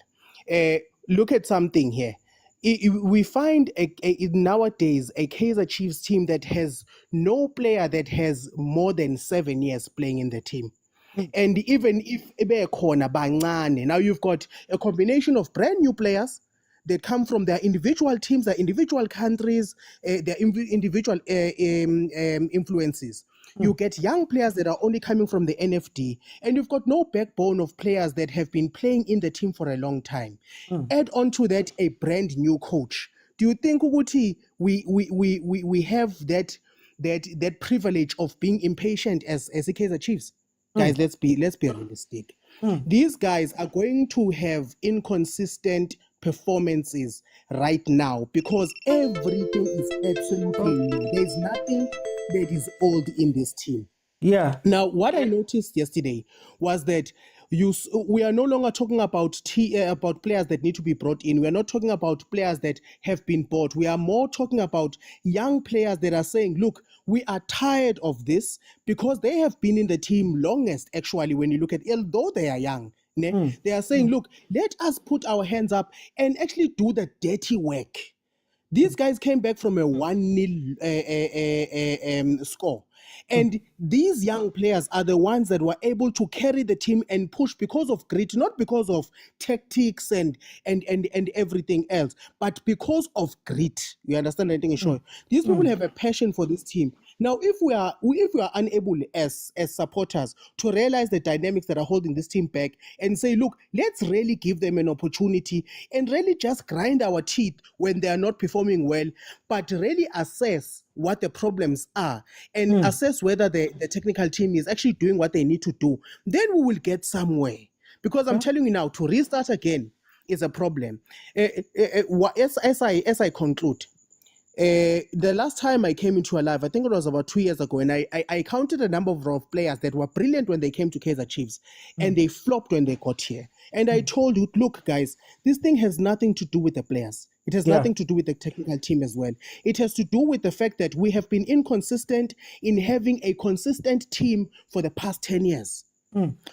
Look at something here. We find nowadays a Kaizer Chiefs team that has no player that has more than 7 years playing in the team. And even if bekhona bancane, now you've got a combination of brand new players that come from their individual teams, their individual countries, their individual influences. You get young players that are only coming from the NFD, and you've got no backbone of players that have been playing in the team for a long time. Add on to that a brand new coach. Do you think Uguti we have that privilege of being impatient as a Kaizer Chiefs? Guys, let's be realistic. These guys are going to have inconsistent performances right now because everything is absolutely new. There's nothing that is old in this team. Yeah. Now, what I noticed yesterday was that we are no longer talking about players that need to be brought in. We are not talking about players that have been bought. We are more talking about young players that are saying, look, we are tired of this because they have been in the team longest, actually, when you look at, although they are young. They are saying, look, let us put our hands up and actually do the dirty work. These guys came back from a 1-0 score. And these young players are the ones that were able to carry the team and push because of grit, not because of tactics and everything else, but because of grit. You understand anything? Sure. These people have a passion for this team. Now, if we are unable as supporters to realize the dynamics that are holding this team back and say, look, let's really give them an opportunity and really just grind our teeth when they are not performing well, but really assess what the problems are and assess whether the technical team is actually doing what they need to do, then we will get somewhere. Because I'm telling you now, to restart again is a problem. As I conclude, the last time I came into a live, I think it was about 2 years ago, and I counted a number of players that were brilliant when they came to Kaizer Chiefs, and they flopped when they got here. And I told you, look, guys, this thing has nothing to do with the players. It has nothing to do with the technical team as well. It has to do with the fact that we have been inconsistent in having a consistent team for the past 10 years.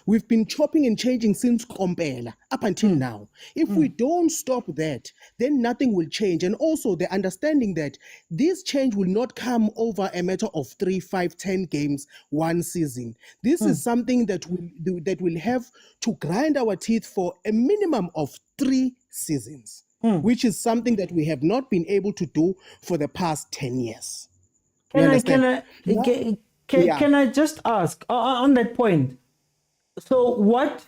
We've been chopping and changing since Kompela up until now. If we don't stop that, then nothing will change. And also the understanding that this change will not come over a matter of 3, 5, 10 games, one season. This is something that will have to grind our teeth for a minimum of 3 seasons, which is something that we have not been able to do for the past 10 years. Can I just ask on that point? So what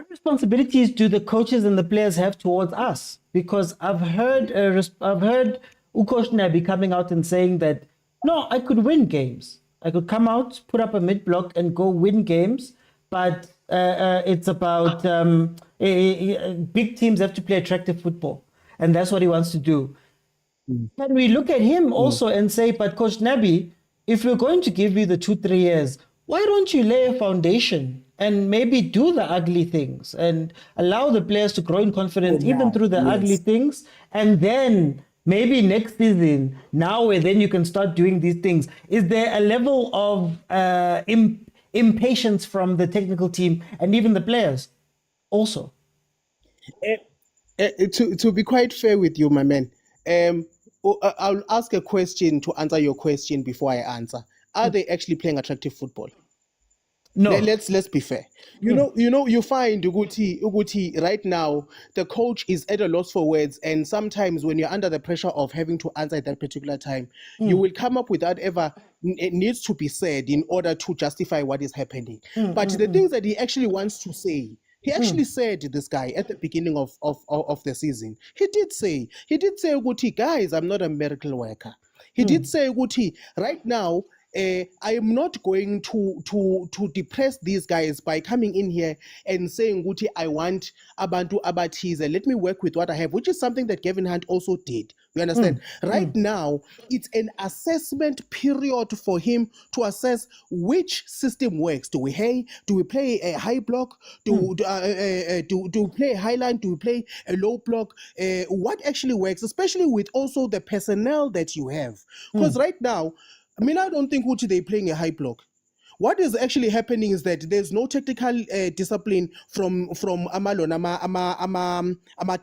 responsibilities do the coaches and the players have towards us? Because I've heard Coach Nabi coming out and saying that, no, I could win games. I could come out, put up a mid-block and go win games. But it's about big teams have to play attractive football. And that's what he wants to do. Can we look at him also and say, but Coach Nabi, if we're going to give you the 2-3 years, why don't you lay a foundation and maybe do the ugly things and allow the players to grow in confidence even through the ugly things, and then maybe next season, now where then you can start doing these things? Is there a level of impatience from the technical team and even the players also? To be quite fair with you, my man, I'll ask a question to answer your question before I answer. Are they actually playing attractive football? No. Let's be fair. You find Uguti right now, the coach is at a loss for words, and sometimes when you're under the pressure of having to answer at that particular time, you will come up with whatever needs to be said in order to justify what is happening. But the things that he actually wants to say, he actually said, this guy, at the beginning of the season, he did say, Uguti, guys, I'm not a miracle worker. He did say, Uguti, right now, I am not going to depress these guys by coming in here and saying, Guti, I want Abantu Abatize. Let me work with what I have, which is something that Gavin Hunt also did. You understand? Right now, it's an assessment period for him to assess which system works. Do we play a high block? Do we play a high line? Do we play a low block? What actually works, especially with also the personnel that you have? Because right now, I don't think they're playing a high block. What is actually happening is that there's no technical discipline from Ama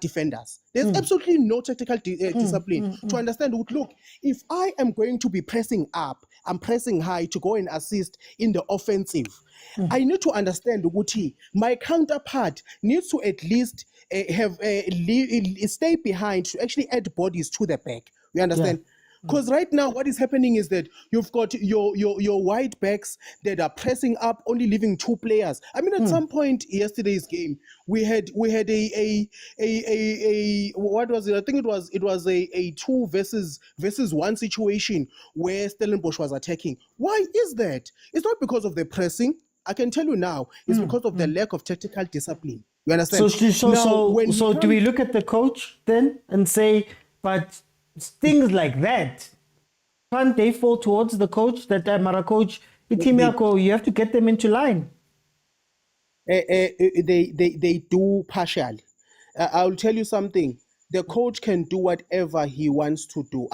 defenders. There's absolutely no technical discipline to understand. Look, if I am going to be pressing up, I'm pressing high to go and assist in the offensive. I need to understand, Uguti, my counterpart needs to at least stay behind to actually add bodies to the back. You understand? Yeah. Because right now, what is happening is that you've got your wide backs that are pressing up, only leaving 2 players. At some point yesterday's game, we had a what was it? I think it was a 2 versus 1 situation where Stellenbosch was attacking. Why is that? It's not because of the pressing. I can tell you now, it's because of the lack of tactical discipline. You understand? So do we look at the coach then and say, but things like that, can't they fall towards the coach? That Mara coach, you have to get them into line. They do partially. I'll tell you something. The coach can do whatever he wants to do.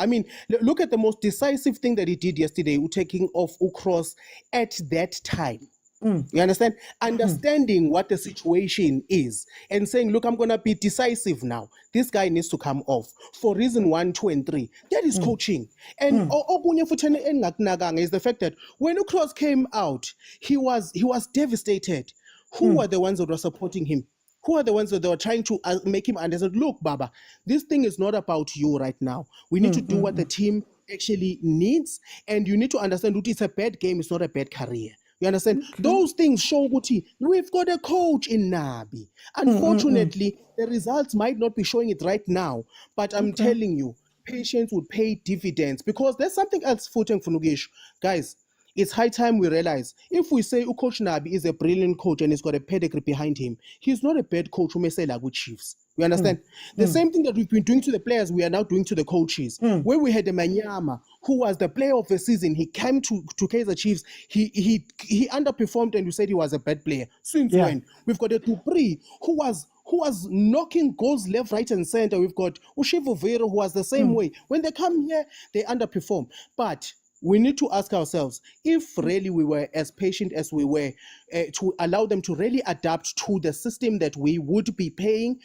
Look at the most decisive thing that he did yesterday, taking off Ukros at that time. You understand? Understanding what the situation is and saying, look, I'm going to be decisive now. This guy needs to come off for reason 1, 2, and 3. That is coaching. And okunye futhi engakunakanga is the fact that when Ukros came out, he was devastated. Who were the ones that were supporting him? Who are the ones that they were trying to make him understand? Look, Baba, this thing is not about you right now. We need to do what the team actually needs, and you need to understand that it's a bad game, it's not a bad career. You understand? Those things show Guti. We've got a coach in Nabi. Unfortunately, the results might not be showing it right now, but I'm telling you, patience would pay dividends because there's something else footing for Nugesh. Guys, it's high time we realize if we say Coach Nabi is a brilliant coach and he's got a pedigree behind him, he's not a bad coach who may say like with Chiefs. You understand? The same thing that we've been doing to the players, we are now doing to the coaches. Where we had a Manyama who was the player of the season, he came to Kaizer Chiefs, he underperformed and you said he was a bad player. Since when? We've got a Dupri who was knocking goals left, right, and center. We've got Ushivo Vero who was the same way. When they come here, they underperform. But we need to ask ourselves if really we were as patient as we were to allow them to really adapt to the system that we would be paying.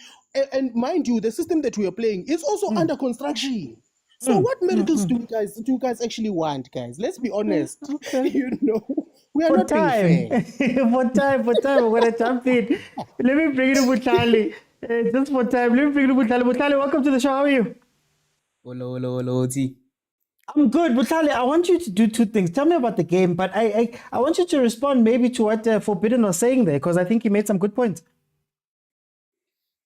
And mind you, the system that we are playing is also under construction. So what miracles do you guys actually want, guys? Let's be honest. You know, we are For not time, being fair. for time, we're gonna jump in. Let me bring in Butlali. Just for time, let me bring in Butlali. Butlali, welcome to the show. How are you? Hello, T. I'm good, Butlali. I want you to do two things. Tell me about the game, but I want you to respond maybe to what Forbidden was saying there, because I think he made some good points.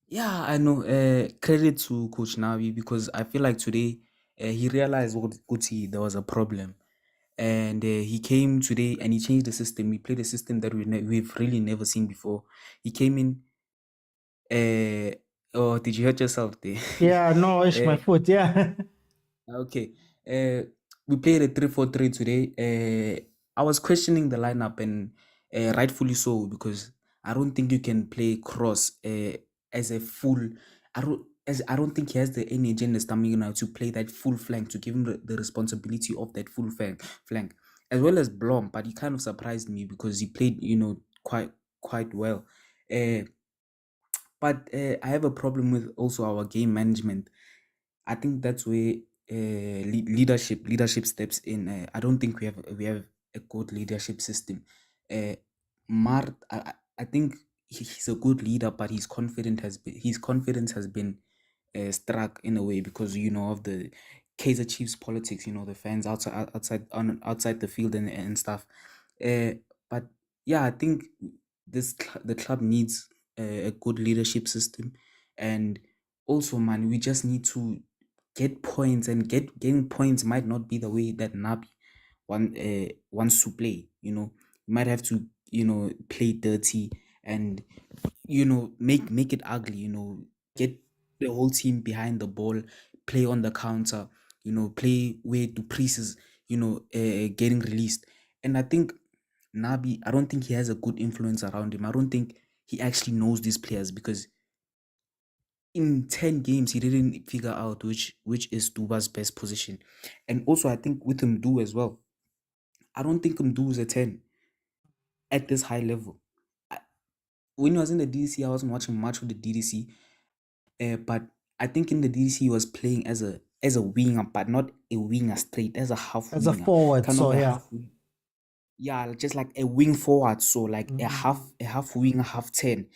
Yeah, I know. Credit to Coach Nabi because I feel like today he realized there was a problem, and he came today and he changed the system. We played a system that we've really never seen before. He came in. Oh, did you hurt yourself there? Yeah, no, it's my foot. Yeah. Okay. We played a 3-4-3 today. I was questioning the lineup and rightfully so because I don't think you can play Cross as a full. I don't think he has the energy and the stamina to play that full flank to give him the responsibility of that full flank as well as Blom. But he kind of surprised me because he played quite well. But I have a problem with also our game management. I think that's where leadership steps in. I don't think we have a good leadership system. Mart, I think he's a good leader, but his confidence has been struck in a way because of the Kaizer Chiefs politics. The fans outside the field and stuff. But yeah, I think the club needs a good leadership system, and also, man, we just need to get points, and getting points might not be the way that Nabi wants to play. You might have to play dirty and make it ugly. Get the whole team behind the ball, play on the counter. Play where Dupreez is getting released, and I think Nabi, I don't think he has a good influence around him. I don't think he actually knows these players because in 10 games he didn't figure out which is Duba's best position. And also I think with Mdu as well, I don't think Mdu is a 10 at this high level. When he was in the DDC, I wasn't watching much of the DDC, but I think in the DDC he was playing as a winger, but not a winger straight, as a half As winger, a forward, kind so of a yeah. half winger. Yeah, just like a wing forward, so like a half winger, half 10.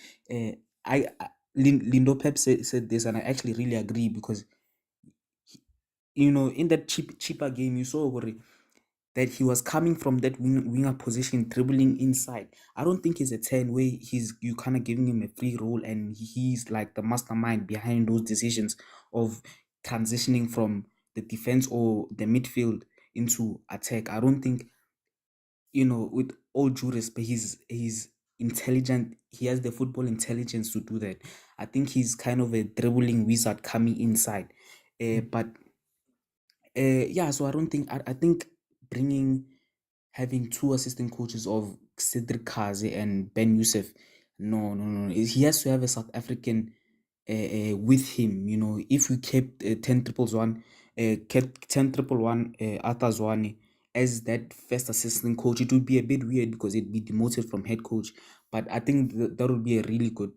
Lindo Pep said this, and I actually really agree because in that cheaper game you saw that he was coming from that winger position, dribbling inside. I don't think he's a 10 where you kind of giving him a free role and he's like the mastermind behind those decisions of transitioning from the defense or the midfield into attack. I don't think, with all due respect, he's intelligent. He has the football intelligence to do that. I think he's kind of a dribbling wizard coming inside. But yeah, so I don't think I think having two assistant coaches of Cedric Kaze and Ben Youssef, no. He has to have a South African with him. If we kept 10-111, kept 10-111 Arthur Zwane, as that first assistant coach. It would be a bit weird because it'd be demoted from head coach. But I think that would be a really good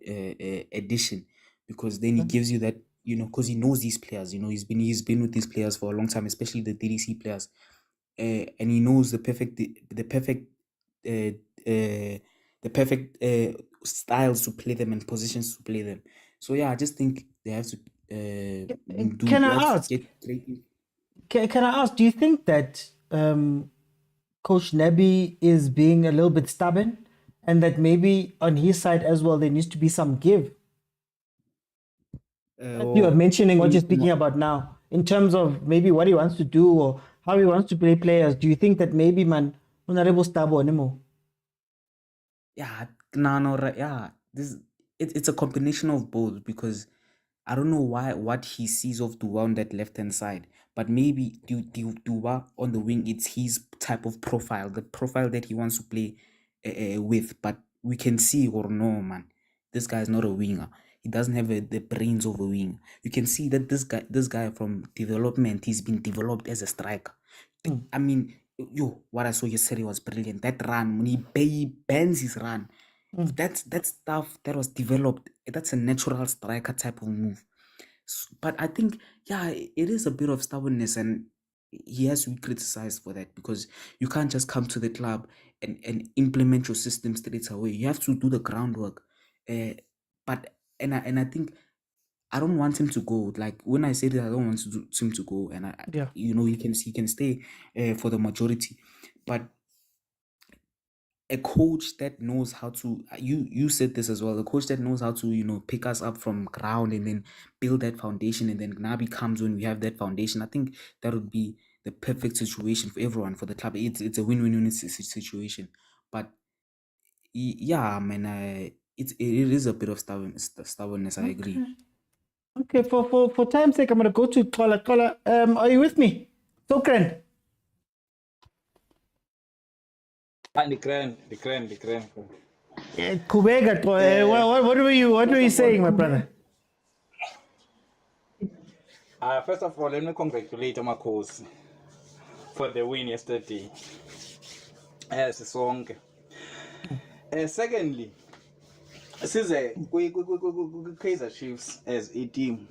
addition, because then he gives you that, because he knows these players. He's been with these players for a long time, especially the DDC players, and he knows the perfect styles to play them and positions to play them. So yeah, I just think they have to Can I ask? Can I ask? Do you think that Coach Nebi is being a little bit stubborn, and that maybe on his side as well there needs to be some give? You are mentioning what you're speaking about now in terms of maybe what he wants to do or how he wants to play players. Do you think that maybe man honorable stubborn anymore? Yeah, yeah. It's a combination of both, because I don't know what he sees of Duba on that left hand side, but maybe Duba on the wing, it's his type of profile, the profile that he wants to play with. But we can see, or no, man, this guy is not a winger. He doesn't have the brains of a winger. You can see that this guy from development, he's been developed as a striker. I mean, what I saw yesterday was brilliant. That run, when he bends his run, that's stuff that was developed. That's a natural striker type of move. But I think, yeah, it is a bit of stubbornness, and he has to be criticized for that, because you can't just come to the club and implement your system straight away. You have to do the groundwork. I think I don't want him to go. Like, when I say that, I don't want him to go, and he can stay for the majority. But a coach that knows how to, you said this as well, a coach that knows how to pick us up from ground and then build that foundation, and then Nabi comes when we have that foundation. I think that would be the perfect situation for everyone, for the club. It's a win-win situation. But yeah, man, it is a bit of stubbornness. I agree. Okay, for time's sake, I'm gonna go to Kola. Kola, are you with me? Sokran. The crane. Kubega, what were you saying, my brother? First of all, let me congratulate Makhosi for the win yesterday. As a song. Secondly, Kaizer Chiefs as a team.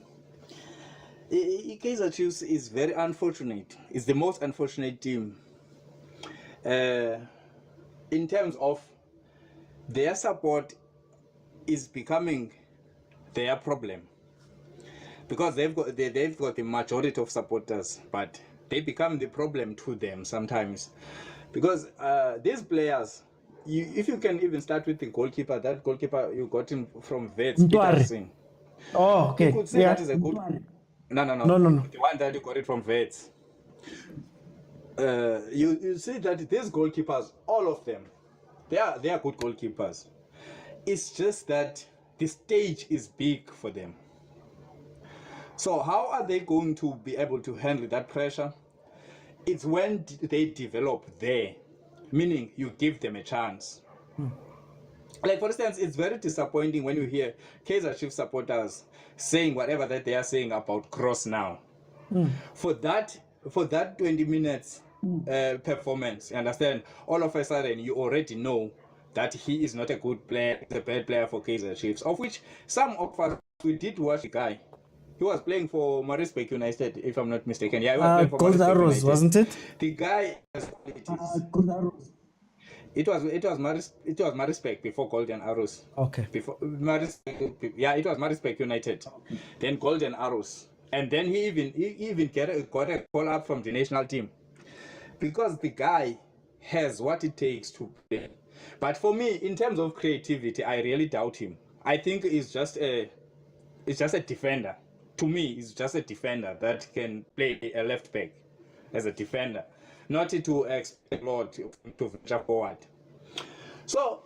Kaizer Chiefs is very unfortunate. It's the most unfortunate team. In terms of their support is becoming their problem, because they've got the majority of supporters, but they become the problem to them sometimes, because these players, if you can even start with the goalkeeper, that goalkeeper you got him from Vert. Oh, okay. You could say that is a good. No. The one that you got it from Vert. You see that these goalkeepers, all of them, they are good goalkeepers. It's just that the stage is big for them. So how are they going to be able to handle that pressure? It's when they develop there, meaning you give them a chance. Like, for instance, it's very disappointing when you hear Kaizer Chiefs supporters saying whatever that they are saying about Cross now. For that 20 minutes performance, you understand, all of a sudden you already know that he is not a good player, he's a bad player for Kaizer Chiefs, of which some of us, we did watch the guy. He was playing for Maritzburg United, if I'm not mistaken. Yeah, he was playing for Maritzburg United. Wasn't it? The guy has qualities. It was Maritzburg before Golden Arrows. Okay. Before Maritzburg, yeah, it was Maritzburg United. Then Golden Arrows, and then he even got a call up from the national team, because the guy has what it takes to play. But for me, in terms of creativity, I really doubt him. I think it's just a defender. To me, it's just a defender that can play a left back as a defender, not to expect a lot to venture forward. So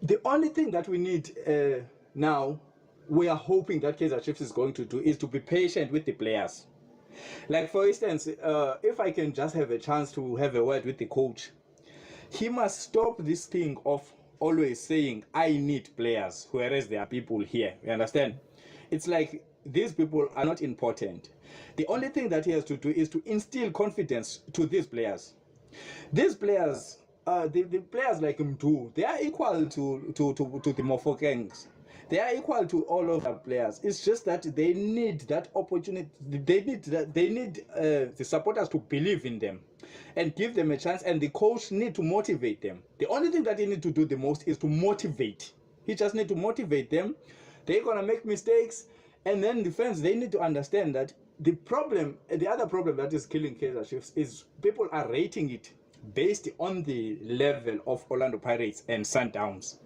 the only thing that we need now, we are hoping that Kaizer Chiefs is going to do, is to be patient with the players. Like, for instance, if I can just have a chance to have a word with the coach, he must stop this thing of always saying, I need players, whereas there are people here. You understand? It's like these people are not important. The only thing that he has to do is to instill confidence to these players. These players, the players like Mdu, they are equal to the Mofokengs. They are equal to all of the players. It's just that they need that opportunity. They need the supporters to believe in them and give them a chance, and the coach need to motivate them. The only thing that he need to do the most is to motivate. He just need to motivate them. They're gonna make mistakes, and then the fans, they need to understand that the other problem that is killing Kaizer Chiefs is people are rating it based on the level of Orlando Pirates and Sundowns,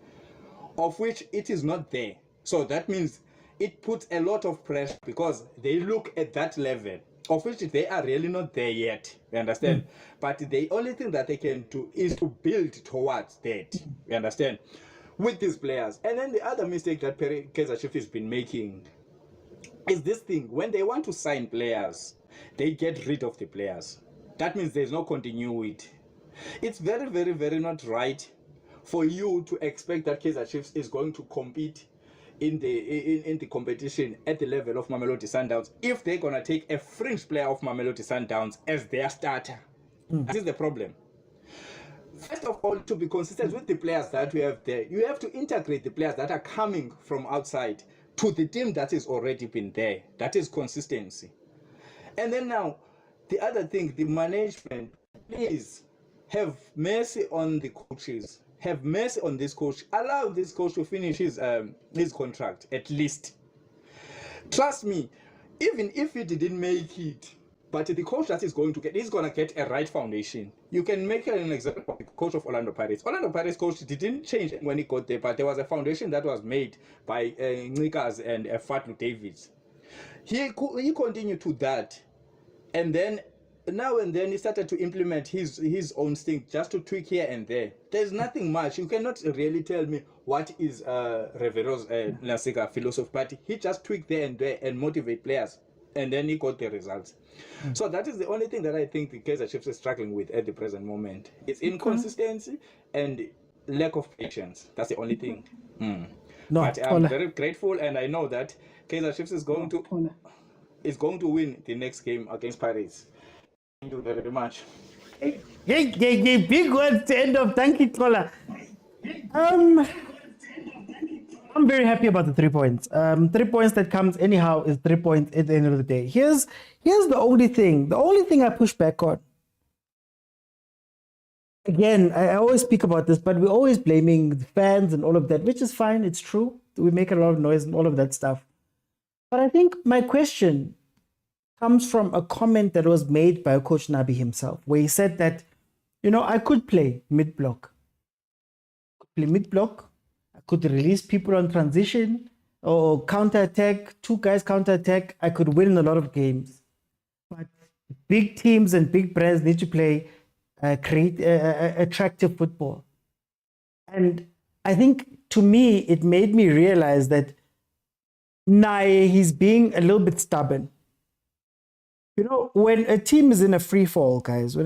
of which it is not there. So that means it puts a lot of pressure because they look at that level, of which they are really not there yet. You understand? But the only thing that they can do is to build towards that. You understand? With these players. And then the other mistake that Kaizer Chiefs has been making is this thing. When they want to sign players, they get rid of the players. That means there's no continuity. It's very, very, very not right for you to expect that Kaizer Chiefs is going to compete in the competition at the level of Mamelodi Sundowns if they're going to take a fringe player of Mamelodi Sundowns as their starter. This is the problem. First of all, to be consistent with the players that we have there, you have to integrate the players that are coming from outside to the team that has already been there. That is consistency. And then now, the other thing, the management, please have mercy on the coaches. Have mercy on this coach. Allow this coach to finish his contract, at least. Trust me, even if he didn't make it, but the coach that is going to get, he's going to get a right foundation. You can make an example of the coach of Orlando Pirates. Orlando Pirates coach didn't change when he got there, but there was a foundation that was made by Ngikas and Fatlu Davids. He continued to that, and then now and then he started to implement his own thing, just to tweak here and there. There's nothing much. You cannot really tell me what is Revero's Nasika philosophy, but he just tweaked there and motivate players, and then he got the results. So that is the only thing that I think the Kaizer Chiefs is struggling with at the present moment. It's inconsistency and lack of patience. That's the only thing. No, but I'm very grateful, and I know that Kaizer Chiefs is going to win the next game against Pirates. Thank you very much. Big words to end off. Thank you, Tola. I'm very happy about the 3 points. 3 points that comes anyhow is 3 points at the end of the day. Here's the only thing. The only thing I push back on. Again, I always speak about this, but we're always blaming the fans and all of that, which is fine. It's true. We make a lot of noise and all of that stuff. But I think my question comes from a comment that was made by Coach Nabi himself, where he said that, I could play mid-block. I could release people on transition or counter-attack, 2 guys counter-attack. I could win a lot of games. But big teams and big brands need to play, create attractive football. And I think, to me, it made me realize that he's being a little bit stubborn. When a team is in a free fall, guys, you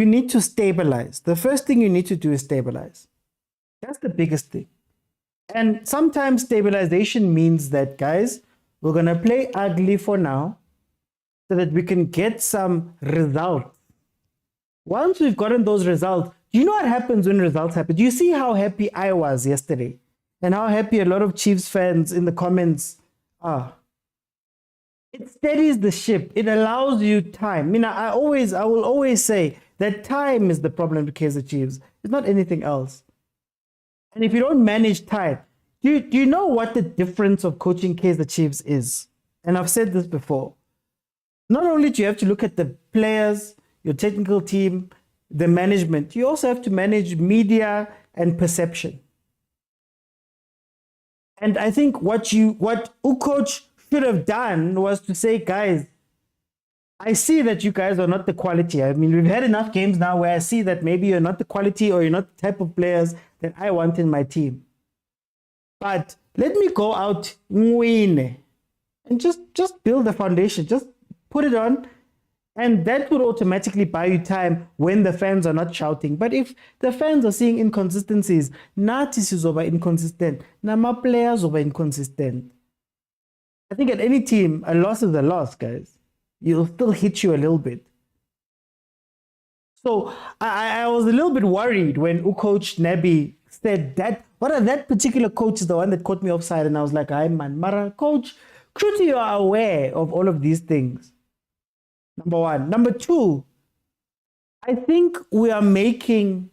need to stabilize. The first thing you need to do is stabilize. That's the biggest thing. And sometimes stabilization means that, guys, we're going to play ugly for now so that we can get some results. Once we've gotten those results, you know what happens when results happen? Do you see how happy I was yesterday and how happy a lot of Chiefs fans in the comments are? It steadies the ship. It allows you time. I will always say that time is the problem with Kaizer Chiefs. It's not anything else. And if you don't manage time, do you know what the difference of coaching Kaizer Chiefs is? And I've said this before. Not only do you have to look at the players, your technical team, the management, you also have to manage media and perception. And I think what Ucoach should have done was to say, guys, I see that you guys are not the quality. We've had enough games now where I see that maybe you're not the quality or you're not the type of players that I want in my team. But let me go out and just build a foundation. Just put it on, and that would automatically buy you time when the fans are not shouting. But if the fans are seeing inconsistencies, nathi sizoba inconsistent, nama players over inconsistent. I think at any team, a loss is a loss, guys. It'll still hit you a little bit. So I was a little bit worried when Coach Nebi said that. That particular coach is the one that caught me offside, and I was like, "Hi man, Mara, coach, truly you are aware of all of these things." Number one. Number two, I think we are making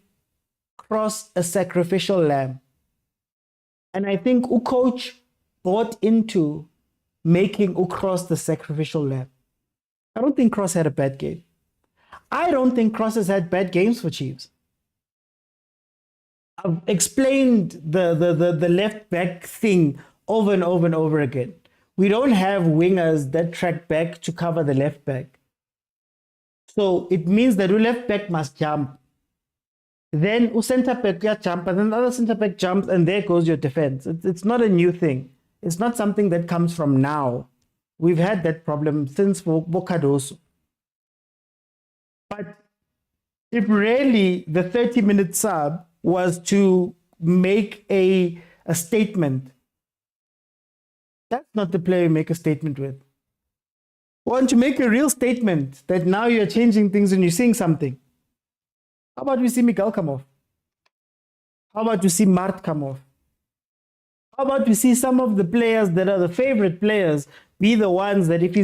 Cross a sacrificial lamb, and I think coach bought into making Cross the sacrificial lamb. I don't think Cross had a bad game. I don't think Cross has had bad games for Chiefs. I've explained the left back thing over and over and over again. We don't have wingers that track back to cover the left back. So it means that the left back must jump. Then the center back jump, and then the other center back jumps, and there goes your defense. It's not a new thing. It's not something that comes from now. We've had that problem since Bokadoso. But if really the 30-minute sub was to make a statement, that's not the player you make a statement with. Want to make a real statement that now you're changing things and you're seeing something. How about we see Miguel come off? How about we see Mart come off? How about we see some of the players that are the favorite players be the ones that if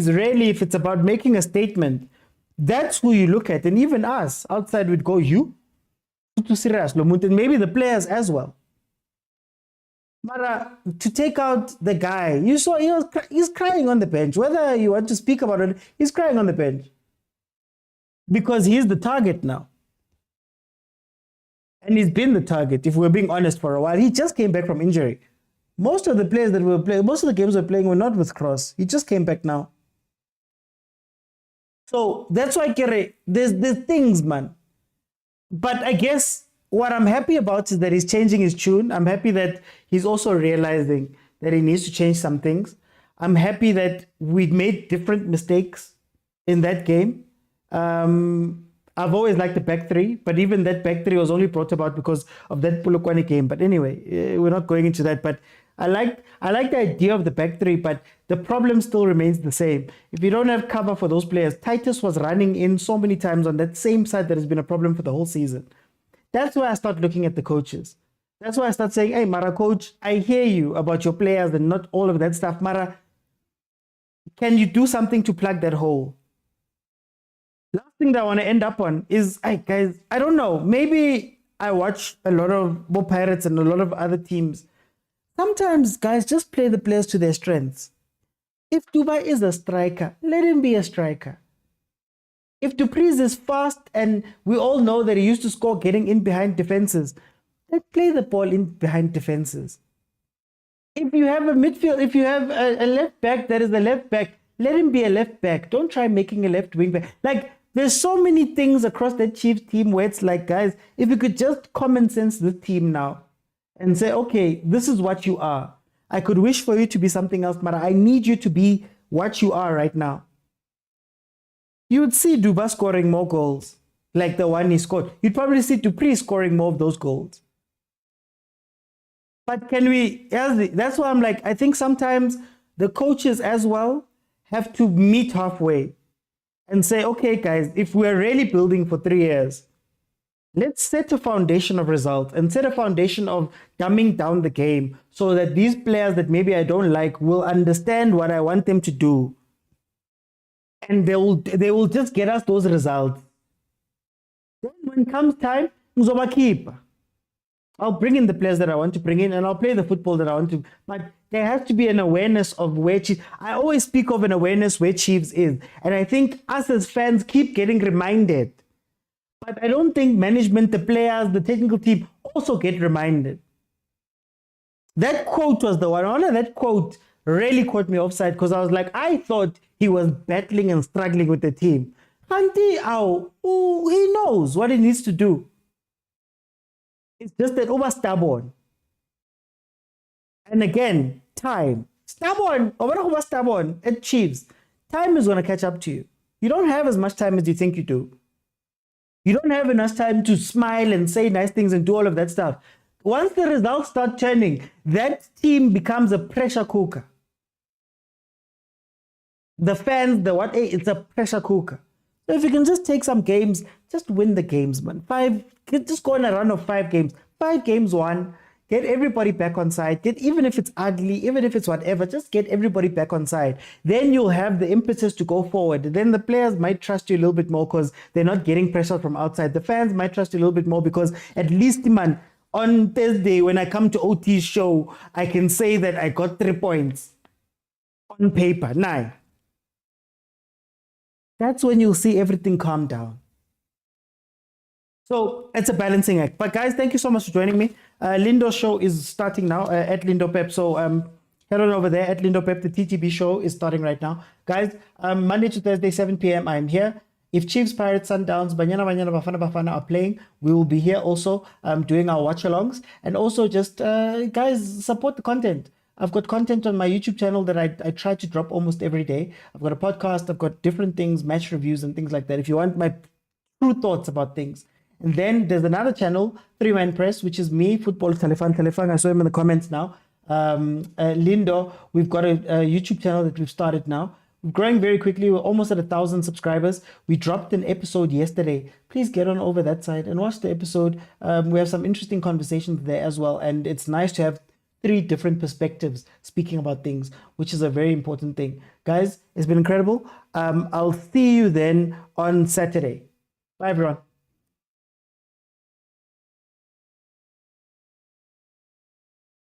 it's about making a statement, that's who you look at. And even us outside would go, you? And maybe the players as well. Mara, to take out the guy, you saw he's crying on the bench. Whether you want to speak about it, he's crying on the bench. Because he's the target now. And he's been the target, if we're being honest, for a while. He just came back from injury. Most of the players that were playing, most of the games we're playing were not with Cross. He just came back now. So that's why, Kere, there's things, man. But I guess what I'm happy about is that he's changing his tune. I'm happy that he's also realizing that he needs to change some things. I'm happy that we made different mistakes in that game. I've always liked the back three, but even that back three was only brought about because of that Polokwane game. But anyway, we're not going into that. But I like the idea of the back three, but the problem still remains the same. If you don't have cover for those players, Titus was running in so many times on that same side that has been a problem for the whole season. That's why I start looking at the coaches. That's why I start saying, hey, Mara, coach, I hear you about your players and not all of that stuff. Mara, can you do something to plug that hole? Last thing that I want to end up on is, guys, I don't know. Maybe I watch a lot of Bo Pirates and a lot of other teams. Sometimes, guys, just play the players to their strengths. If Dubai is a striker, let him be a striker. If Dupreez is fast and we all know that he used to score getting in behind defenses, let's play the ball in behind defenses. If you have a midfield, if you have a left back that is a left back, let him be a left back. Don't try making a left wing back. Like, there's so many things across that Chiefs team where it's like, guys, if you could just common sense the team now and say, okay, this is what you are. I could wish for you to be something else, but I need you to be what you are right now. You would see Duba scoring more goals like the one he scored. You'd probably see Dupree scoring more of those goals. But can we, that's why I'm like, I think sometimes the coaches as well have to meet halfway and say, okay, guys, if we're really building for 3 years, let's set a foundation of results and set a foundation of dumbing down the game so that these players that maybe I don't like will understand what I want them to do. And they will just get us those results. Then when comes time, I'll bring in the players that I want to bring in and I'll play the football that I want to. But there has to be an awareness of where Chiefs... I always speak of an awareness where Chiefs is. And I think us as fans keep getting reminded. But I don't think management, the players, the technical team also get reminded. That quote was the one. That quote really caught me offside because I was like, I thought he was battling and struggling with the team. He knows what he needs to do. It's just that over stubborn. And again, time. Stubborn at Chiefs. Time is going to catch up to you. You don't have as much time as you think you do. You don't have enough time to smile and say nice things and do all of that stuff. Once the results start turning, that team becomes a pressure cooker. The fans, it's a pressure cooker. So if you can just take some games, just win the games, man. Just go on a run of 5 games. 5 games won. Get everybody back on side. Even if it's ugly, even if it's whatever, just get everybody back on side. Then you'll have the impetus to go forward. Then the players might trust you a little bit more because they're not getting pressure from outside. The fans might trust you a little bit more because at least, man, on Thursday when I come to OT's show, I can say that I got 3 points on paper. 9. That's when you'll see everything calm down. So it's a balancing act. But guys, thank you so much for joining me. Lindo's show is starting now at Lindo Pep. So head on over there at Lindo Pep. The TGB show is starting right now. Guys, Monday to Thursday, 7 p.m. I'm here. If Chiefs, Pirates, Sundowns, Banyana, Bafana are playing, we will be here also doing our watch-alongs. And also just, guys, support the content. I've got content on my YouTube channel that I try to drop almost every day. I've got a podcast. I've got different things, match reviews and things like that. If you want my true thoughts about things. And then there's another channel, 3-Man Press, which is me, Football Telefang. I saw him in the comments now. Lindo, we've got a YouTube channel that we've started now. We're growing very quickly. We're almost at 1,000 subscribers. We dropped an episode yesterday. Please get on over that side and watch the episode. We have some interesting conversations there as well. And it's nice to have 3 different perspectives speaking about things, which is a very important thing. Guys, it's been incredible. I'll see you then on Saturday. Bye, everyone.